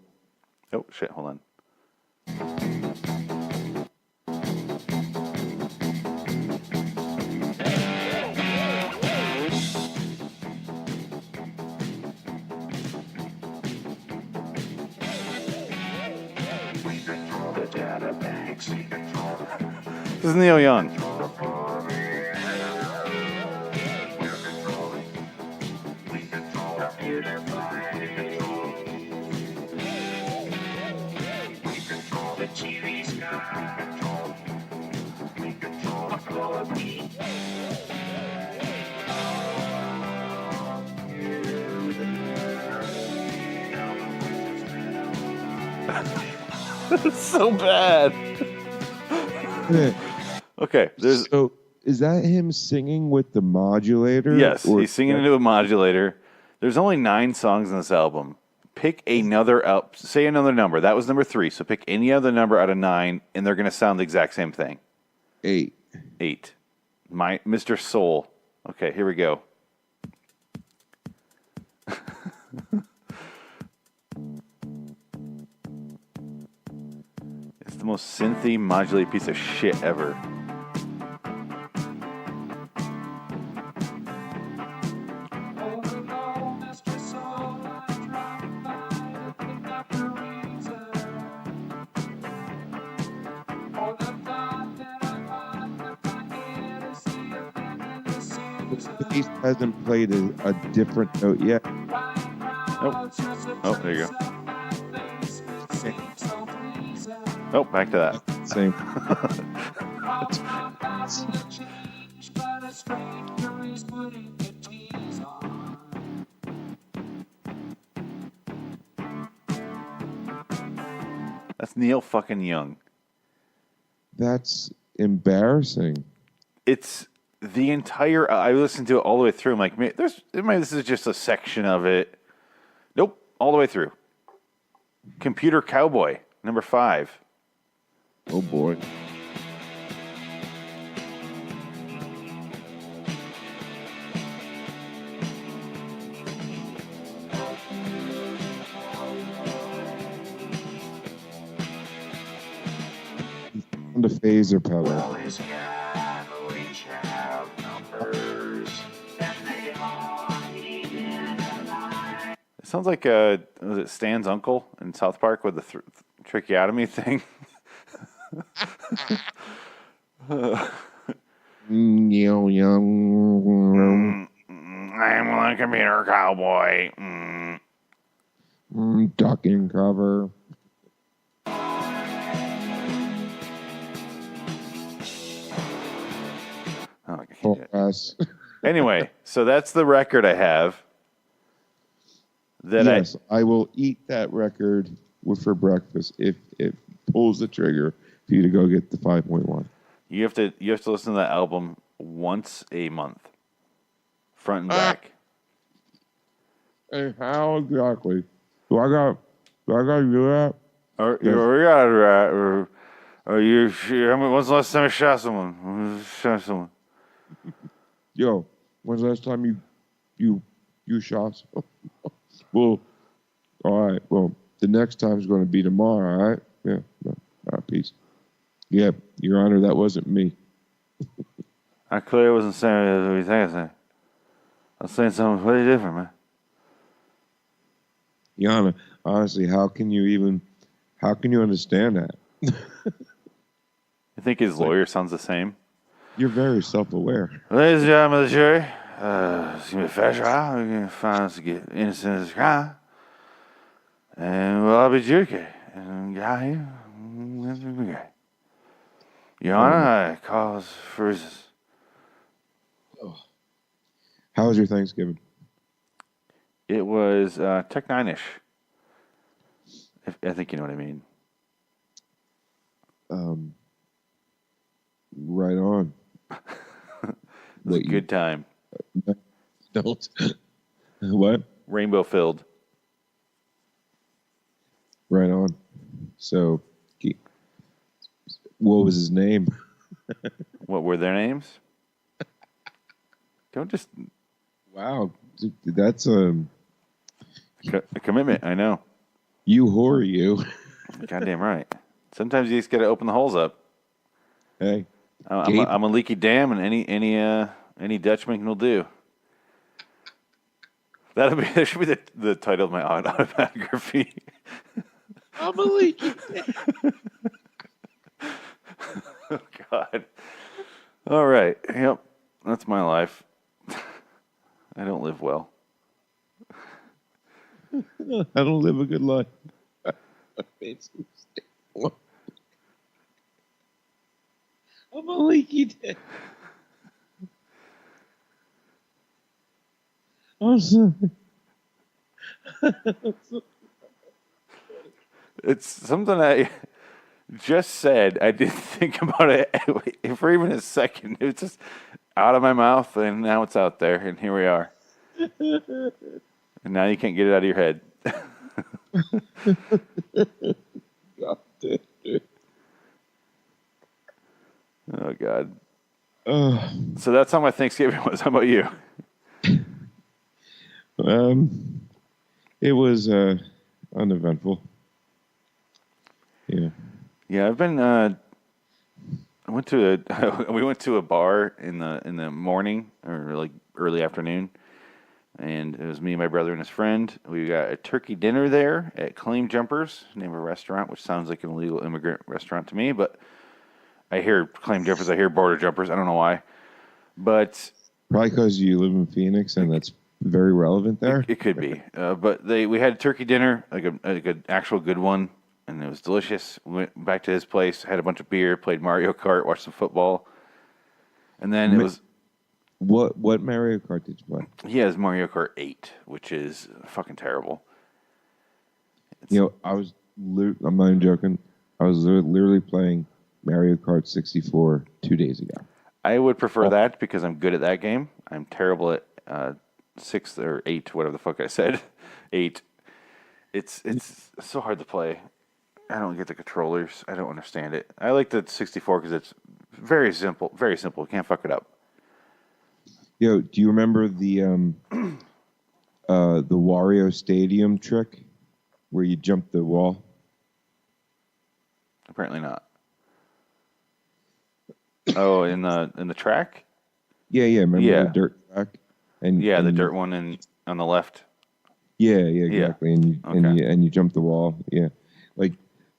Oh shit! Hold on. This is Neil Young. It's so bad. Okay, there's. So is that him singing with the modulator? Yes, or- he's singing into a modulator. There's only 9 songs in this album. Pick another say another number. That was number 3. So pick any other number out of 9, and they're going to sound the exact same thing. 8. My Mr. Soul. Okay, here we go. It's the most synthy, modulated piece of shit ever. He hasn't played a different note yet. Oh, there you go. Oh, back to that. Same. That's Neil fucking Young. That's embarrassing. It's the entire. I listened to it all the way through. I'm like, maybe this is just a section of it. Nope, all the way through. Computer Cowboy, number 5. Oh boy. The phaser pedal. It sounds like was it Stan's uncle in South Park with the tracheotomy thing? Neil Young. I'm a computer cowboy. Ducking cover. Oh, I can't do it. Yes. Anyway, so that's the record I have. Yes, I will eat that record for breakfast if it pulls the trigger for you to go get the 5.1. You have to listen to that album once a month, front and back. Hey, how exactly? Do I got to do that? Or you? When's the last time you shot someone? Yo, when's the last time you shot someone? Well, all right. Well, the next time is going to be tomorrow. All right. Yeah. No. All right. Peace. Yeah, Your Honor, that wasn't me. I clearly wasn't saying what you think I was saying. I was saying something completely different, man. Your Honor, honestly, how can you understand that? You think his lawyer sounds the same? You're very self-aware. Ladies and gentlemen of the jury, it's going to be a fair trial. We're going to find us innocent as a crime. And we'll all be adjudicated. And guy here, Your Honor, I cause for resistance. How was your Thanksgiving? It was Tech Nine-ish. I think you know what I mean. Right on. It was a good time. Don't. What? Rainbow filled. Right on. So, what was his name? What were their names? Don't just. Wow, that's a commitment. I know. You whore, you. Goddamn right. Sometimes you just got to open the holes up. Hey, I'm a leaky dam, and any Dutchman will do. That should be the title of my autobiography. I'm a leaky dam. Oh God. All right. Yep. That's my life. I don't live well. I don't live a good life. I'm a leaky dam. I'm sorry. It's something I just said. I didn't think about it for even a second. It was just out of my mouth, and now it's out there, and here we are. And now you can't get it out of your head. God damn it. Oh, God. So that's how my Thanksgiving was. How about you? It was uneventful. Yeah. Yeah, I've been. We went to a bar in the morning or like early afternoon, and it was me, my brother, and his friend. We got a turkey dinner there at Claim Jumpers, name of a restaurant, which sounds like an illegal immigrant restaurant to me, but I hear Claim Jumpers, I hear Border Jumpers. I don't know why, but probably because you live in Phoenix and that's very relevant there. It could be, but we had a turkey dinner, like an actual good one. And it was delicious. We went back to his place, had a bunch of beer, played Mario Kart, watched some football. And then it was... What Mario Kart did you play? He has Mario Kart 8, which is fucking terrible. I'm not even joking. I was literally playing Mario Kart 64 2 days ago. I would prefer that because I'm good at that game. I'm terrible at 6 or 8, whatever the fuck I said. 8. It's so hard to play. I don't get the controllers. I don't understand it. I like the 64 because it's very simple. Very simple. You can't fuck it up. Do you remember the Wario Stadium trick where you jump the wall? Apparently not. Oh, in the track? Yeah. Remember the dirt track? And the dirt one on the left. Yeah, exactly. Yeah. And you jump the wall. Yeah,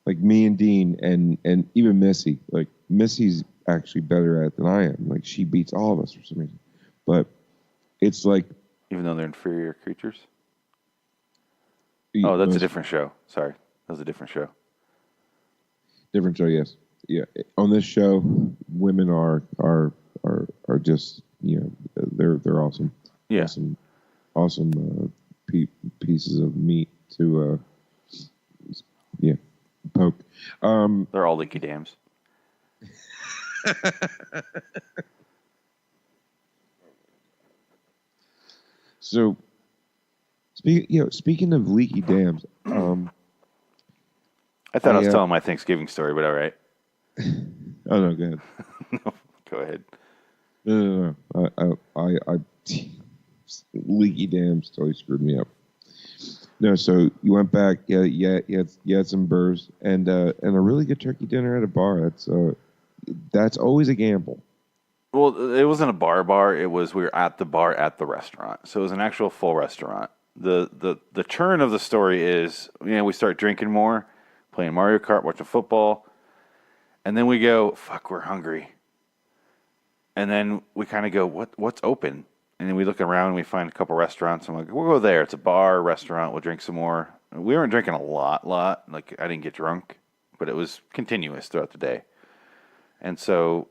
like me and Dean and even Missy. Like Missy's actually better at it than I am. Like she beats all of us for some reason. But it's like, even though they're inferior creatures. Oh, that's a different show. Sorry, that was a different show. Different show, yes. Yeah. On this show, women are just they're awesome. Yeah. Awesome pieces of meat to poke. They're all leaky dams. So, speaking of leaky dams, I thought I was telling my Thanksgiving story, but all right. Oh no, go ahead. No, go ahead. No. I leaky dams totally screwed me up. No, so you went back, you had some burrs and a really good turkey dinner at a bar. That's always a gamble. Well, it wasn't a bar. It was we were at the bar at the restaurant, so it was an actual full restaurant. The turn of the story is, we start drinking more, playing Mario Kart, watching football, and then we go, fuck, we're hungry. And then we kind of go, what's open? And then we look around and we find a couple restaurants. I'm like, we'll go there. It's a bar, restaurant. We'll drink some more. We weren't drinking a lot. Like, I didn't get drunk, but it was continuous throughout the day. And so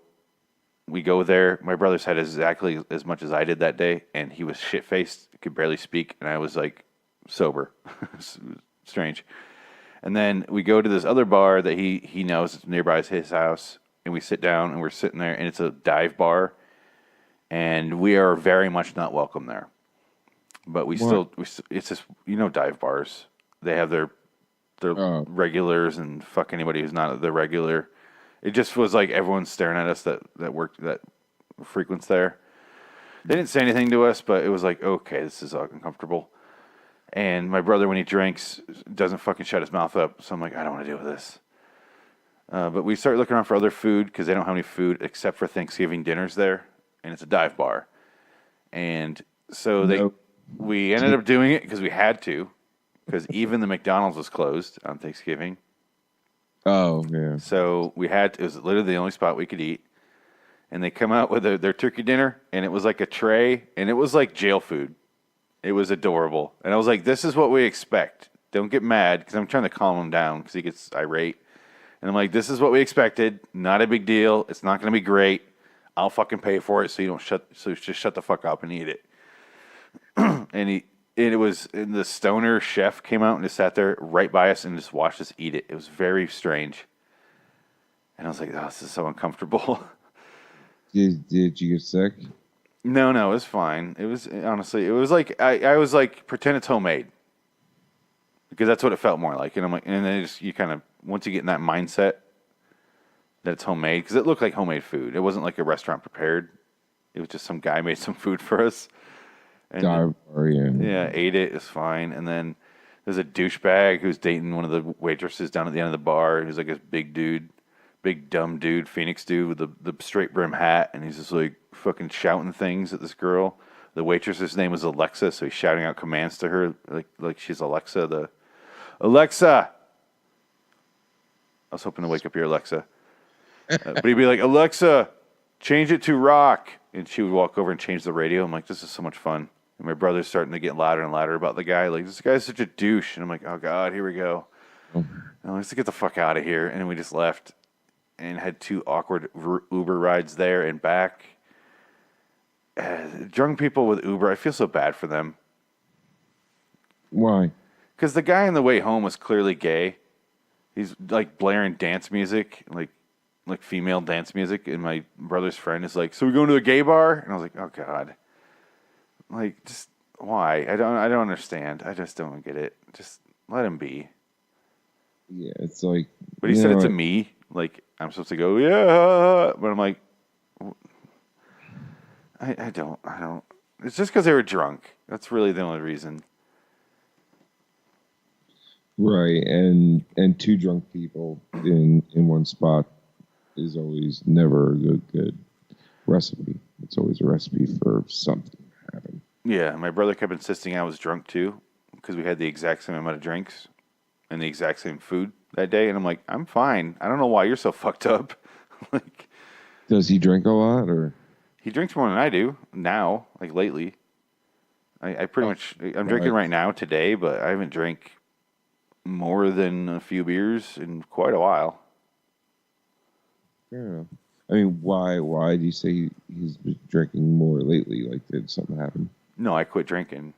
we go there. My brother's had exactly as much as I did that day, and he was shit-faced, could barely speak, and I was, like, sober. Strange. And then we go to this other bar that he knows is nearby his house, and we sit down, and we're sitting there, and it's a dive bar. And we are very much not welcome there. But it's just, dive bars. They have their regulars and fuck anybody who's not the regular. It just was like everyone's staring at us that frequents there. They didn't say anything to us, but it was like, okay, this is uncomfortable. And my brother, when he drinks, doesn't fucking shut his mouth up. So I'm like, I don't want to deal with this. But we started looking around for other food because they don't have any food except for Thanksgiving dinners there. And it's a dive bar. And so we ended up doing it because we had to. Because even the McDonald's was closed on Thanksgiving. Oh, yeah. So it was literally the only spot we could eat. And they come out with their turkey dinner, and it was like a tray, and it was like jail food. It was adorable. And I was like, this is what we expect. Don't get mad, because I'm trying to calm him down, because he gets irate. And I'm like, this is what we expected. Not a big deal. It's not going to be great. I'll fucking pay for it, so just shut the fuck up and eat it. And the stoner chef came out and just sat there right by us and just watched us eat it. It was very strange. And I was like, oh, this is so uncomfortable. Did you get sick? No, it was fine. It was, honestly, it was like, I was like, pretend it's homemade. Because that's what it felt more like. And I'm like, and then you kind of, once you get in that mindset that it's homemade, because it looked like homemade food. It wasn't like a restaurant prepared. It was just some guy made some food for us. And yeah, ate it. It's fine. And then there's a douchebag who's dating one of the waitresses down at the end of the bar. Who's like this big dude. Big dumb dude, Phoenix dude with the straight brim hat, and he's just like fucking shouting things at this girl. The waitress's name was Alexa, so he's shouting out commands to her like she's Alexa. Alexa! I was hoping to wake up your Alexa. But he'd be like, Alexa, change it to rock. And she would walk over and change the radio. I'm like, this is so much fun. And my brother's starting to get louder and louder about the guy. Like, this guy's such a douche. And I'm like, oh, God, here we go. And let's get the fuck out of here. And we just left. And had 2 awkward Uber rides there and back. Drunk people with Uber, I feel so bad for them. Why? Because the guy on the way home was clearly gay. He's like blaring dance music, like female dance music. And my brother's friend is like, so we going to a gay bar? And I was like, oh God. Like, just why? I don't understand. I just don't get it. Just let him be. Yeah, it's like. But he said it to me. Like, I'm supposed to go, yeah. But I'm like, I don't. It's just because they were drunk. That's really the only reason. Right, and 2 drunk people in one spot is always never a good recipe. It's always a recipe for something to happen. Yeah, my brother kept insisting I was drunk too, because we had the exact same amount of drinks and the exact same food that day, and I'm like, I'm fine. I don't know why you're so fucked up. Like, does he drink a lot, or he drinks more than I do now? Like lately, I pretty much I'm drinking right now today, but I haven't drank more than a few beers in quite a while. Fair enough. I mean, why do you say he's been drinking more lately? Like, did something happen? No, I quit drinking.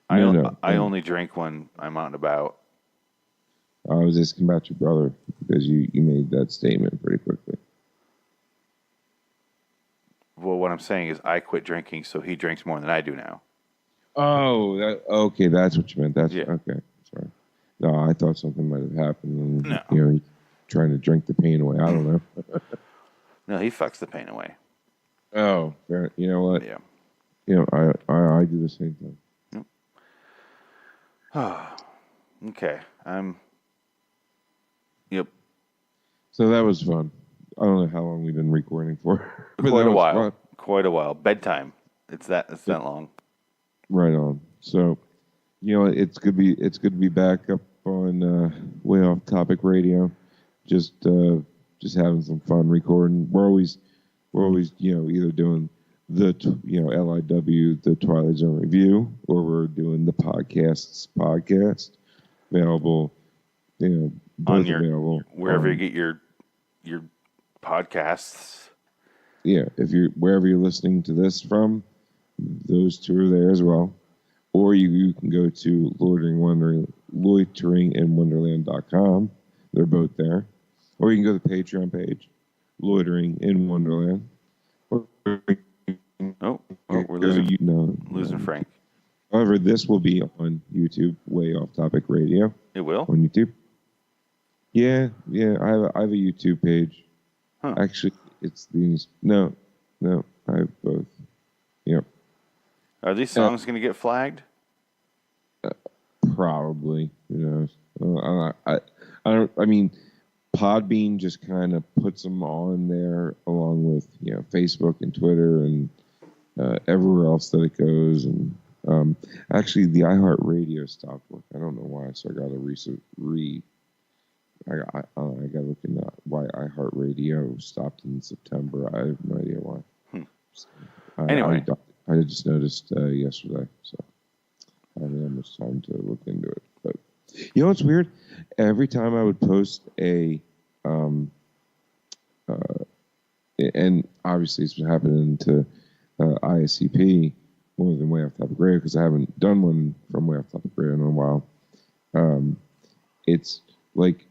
I only drink when I'm out and about. I was asking about your brother because you made that statement pretty quickly. Well, what I'm saying is I quit drinking, so he drinks more than I do now. Oh, okay, that's what you meant. That's okay. Sorry. No, I thought something might have happened. And, no. He's trying to drink the pain away. I don't know. No, he fucks the pain away. Oh, fair. You know what? Yeah. I do the same thing. Yep. Okay. Yep. So that was fun. I don't know how long we've been recording for. Quite a while. Quite a while. Bedtime. It's that long. Right on. So, it's good to be back up on Way Off Topic Radio. Just having some fun recording. We're always either doing the LIW, the Twilight Zone review, or we're doing the podcast available. On your wherever you get your podcasts. Yeah, wherever you're listening to this from, those 2 are there as well. Or you can go to loiteringinwonderland.com. They're both there. Or you can go to the Patreon page, Loitering in Wonderland. We're losing Frank. However, this will be on YouTube, Way Off Topic Radio. It will? On YouTube. Yeah. I have a YouTube page. Huh. Actually, it's these. No, I have both. Yep. Are these songs going to get flagged? Probably. Who knows? I don't. I mean, Podbean just kind of puts them on there along with Facebook and Twitter and everywhere else that it goes. And actually, the iHeartRadio stopped working. I don't know why, so I got to I got to look into why iHeartRadio stopped in September. I have no idea why. Anyway, I just noticed yesterday, so I haven't had much time to look into it. But you know what's weird? Every time I would post and obviously it's been happening to ISCP more than Way Off Topic Radio because I haven't done one from Way Off Topic Radio in a while. It's like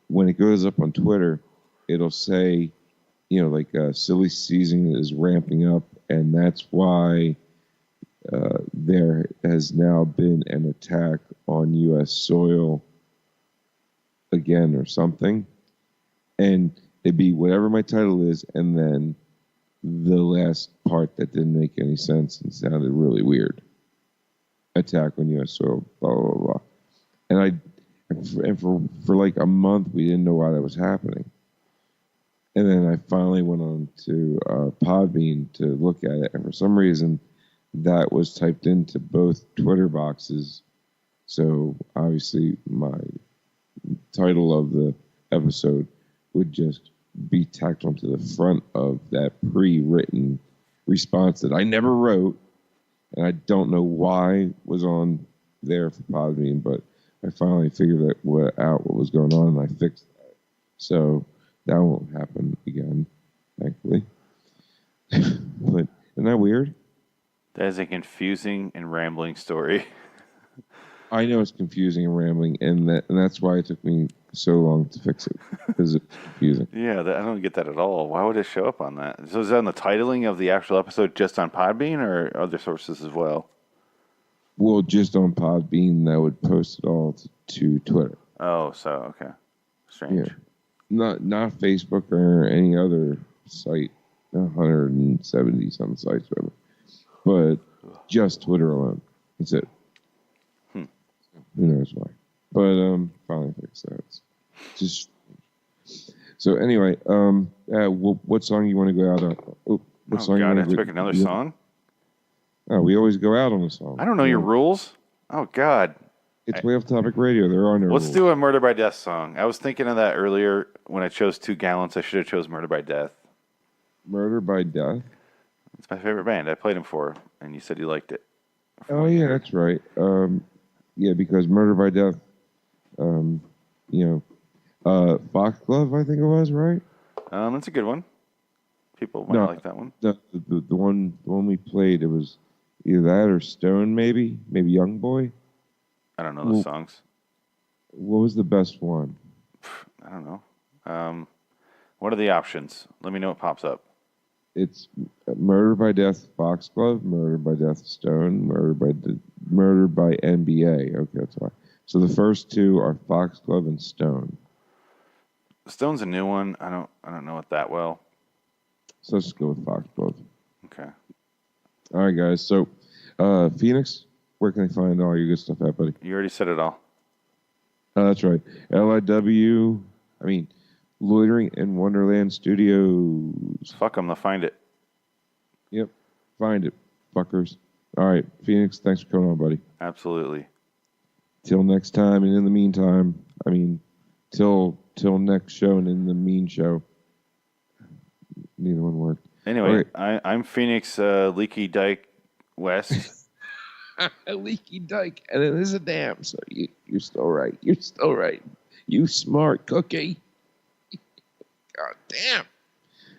when it goes up on Twitter, it'll say, silly season is ramping up, and that's why there has now been an attack on U.S. soil again or something. And it'd be whatever my title is, and then the last part that didn't make any sense and sounded really weird. Attack on U.S. soil, blah, blah, blah. And for like a month, we didn't know why that was happening. And then I finally went on to Podbean to look at it, and for some reason, that was typed into both Twitter boxes. So obviously, my title of the episode would just be tacked onto the front of that pre-written response that I never wrote, and I don't know why was on there for Podbean, but I finally figured out what was going on, and I fixed that. So that won't happen again, thankfully. But isn't that weird? That is a confusing and rambling story. I know it's confusing and rambling, and that's why it took me so long to fix it, because it's confusing. Yeah, I don't get that at all. Why would it show up on that? So is that on the titling of the actual episode just on Podbean or other sources as well? Well, just on Podbean, that would post it all to Twitter. Oh, so, okay. Strange. Yeah. Not Facebook or any other site, 170-some sites, whatever. But just Twitter alone. That's it. Who knows why? But finally fixed that. It's just so anyway. What song you want to go out on? What song God, you I have to pick another song? Oh, we always go out on a song. I don't know your rules. Oh, God. It's Way Off Topic Radio. There are no Let's rules. do a Murder by Death song. I was thinking of that earlier when I chose 2 Gallons. I should have chose Murder by Death. Murder by Death? It's my favorite band. I played them for, and you said you liked it. Oh, yeah, that's right. Yeah, because Murder by Death, Foxglove, I think it was, right? That's a good one. People might like that one. The one we played, it was either that or Stone, maybe Young Boy. I don't know the songs. What was the best one? I don't know. What are the options? Let me know what pops up. It's Murder by Death, Foxglove, Murder by Death, Stone, Murder by NBA. Okay, that's why. So the first 2 are Foxglove and Stone. Stone's a new one. I don't know it that well. So let's go with Foxglove. Okay. All right, guys. So, Phoenix, where can they find all your good stuff at, buddy? You already said it all. That's right. Loitering in Wonderland Studios. Fuck them. They'll find it. Yep. Find it, fuckers. All right, Phoenix, thanks for coming on, buddy. Absolutely. Till next time, and in the meantime, till next show and in the mean show. Neither one worked. Anyway, right. I'm Phoenix Leaky Dyke West. Leaky Dyke, and it is a dam, so you're still right. You're still right. You smart cookie. God damn.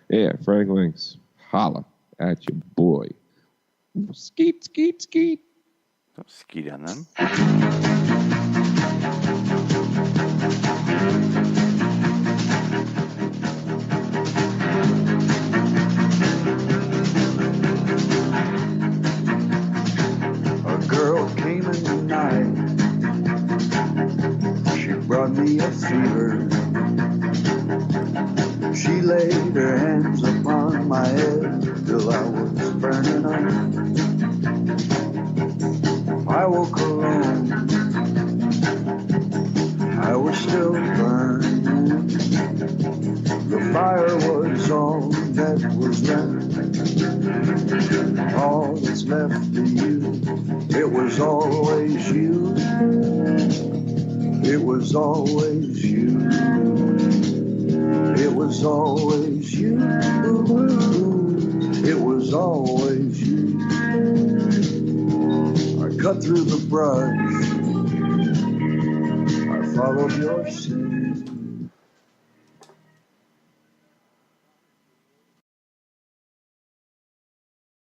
Yeah, Frank Links. Holla at your boy. Skeet, skeet, skeet. Don't skeet on them. A girl came in the night. She brought me a fever. She laid her hands upon my head till I was burning up. I woke alone. I was still burning. The fire was all that was left. All that's left of you. It was always you. It was always you. It was always you. It was always you. I cut through the brush. I followed your scent.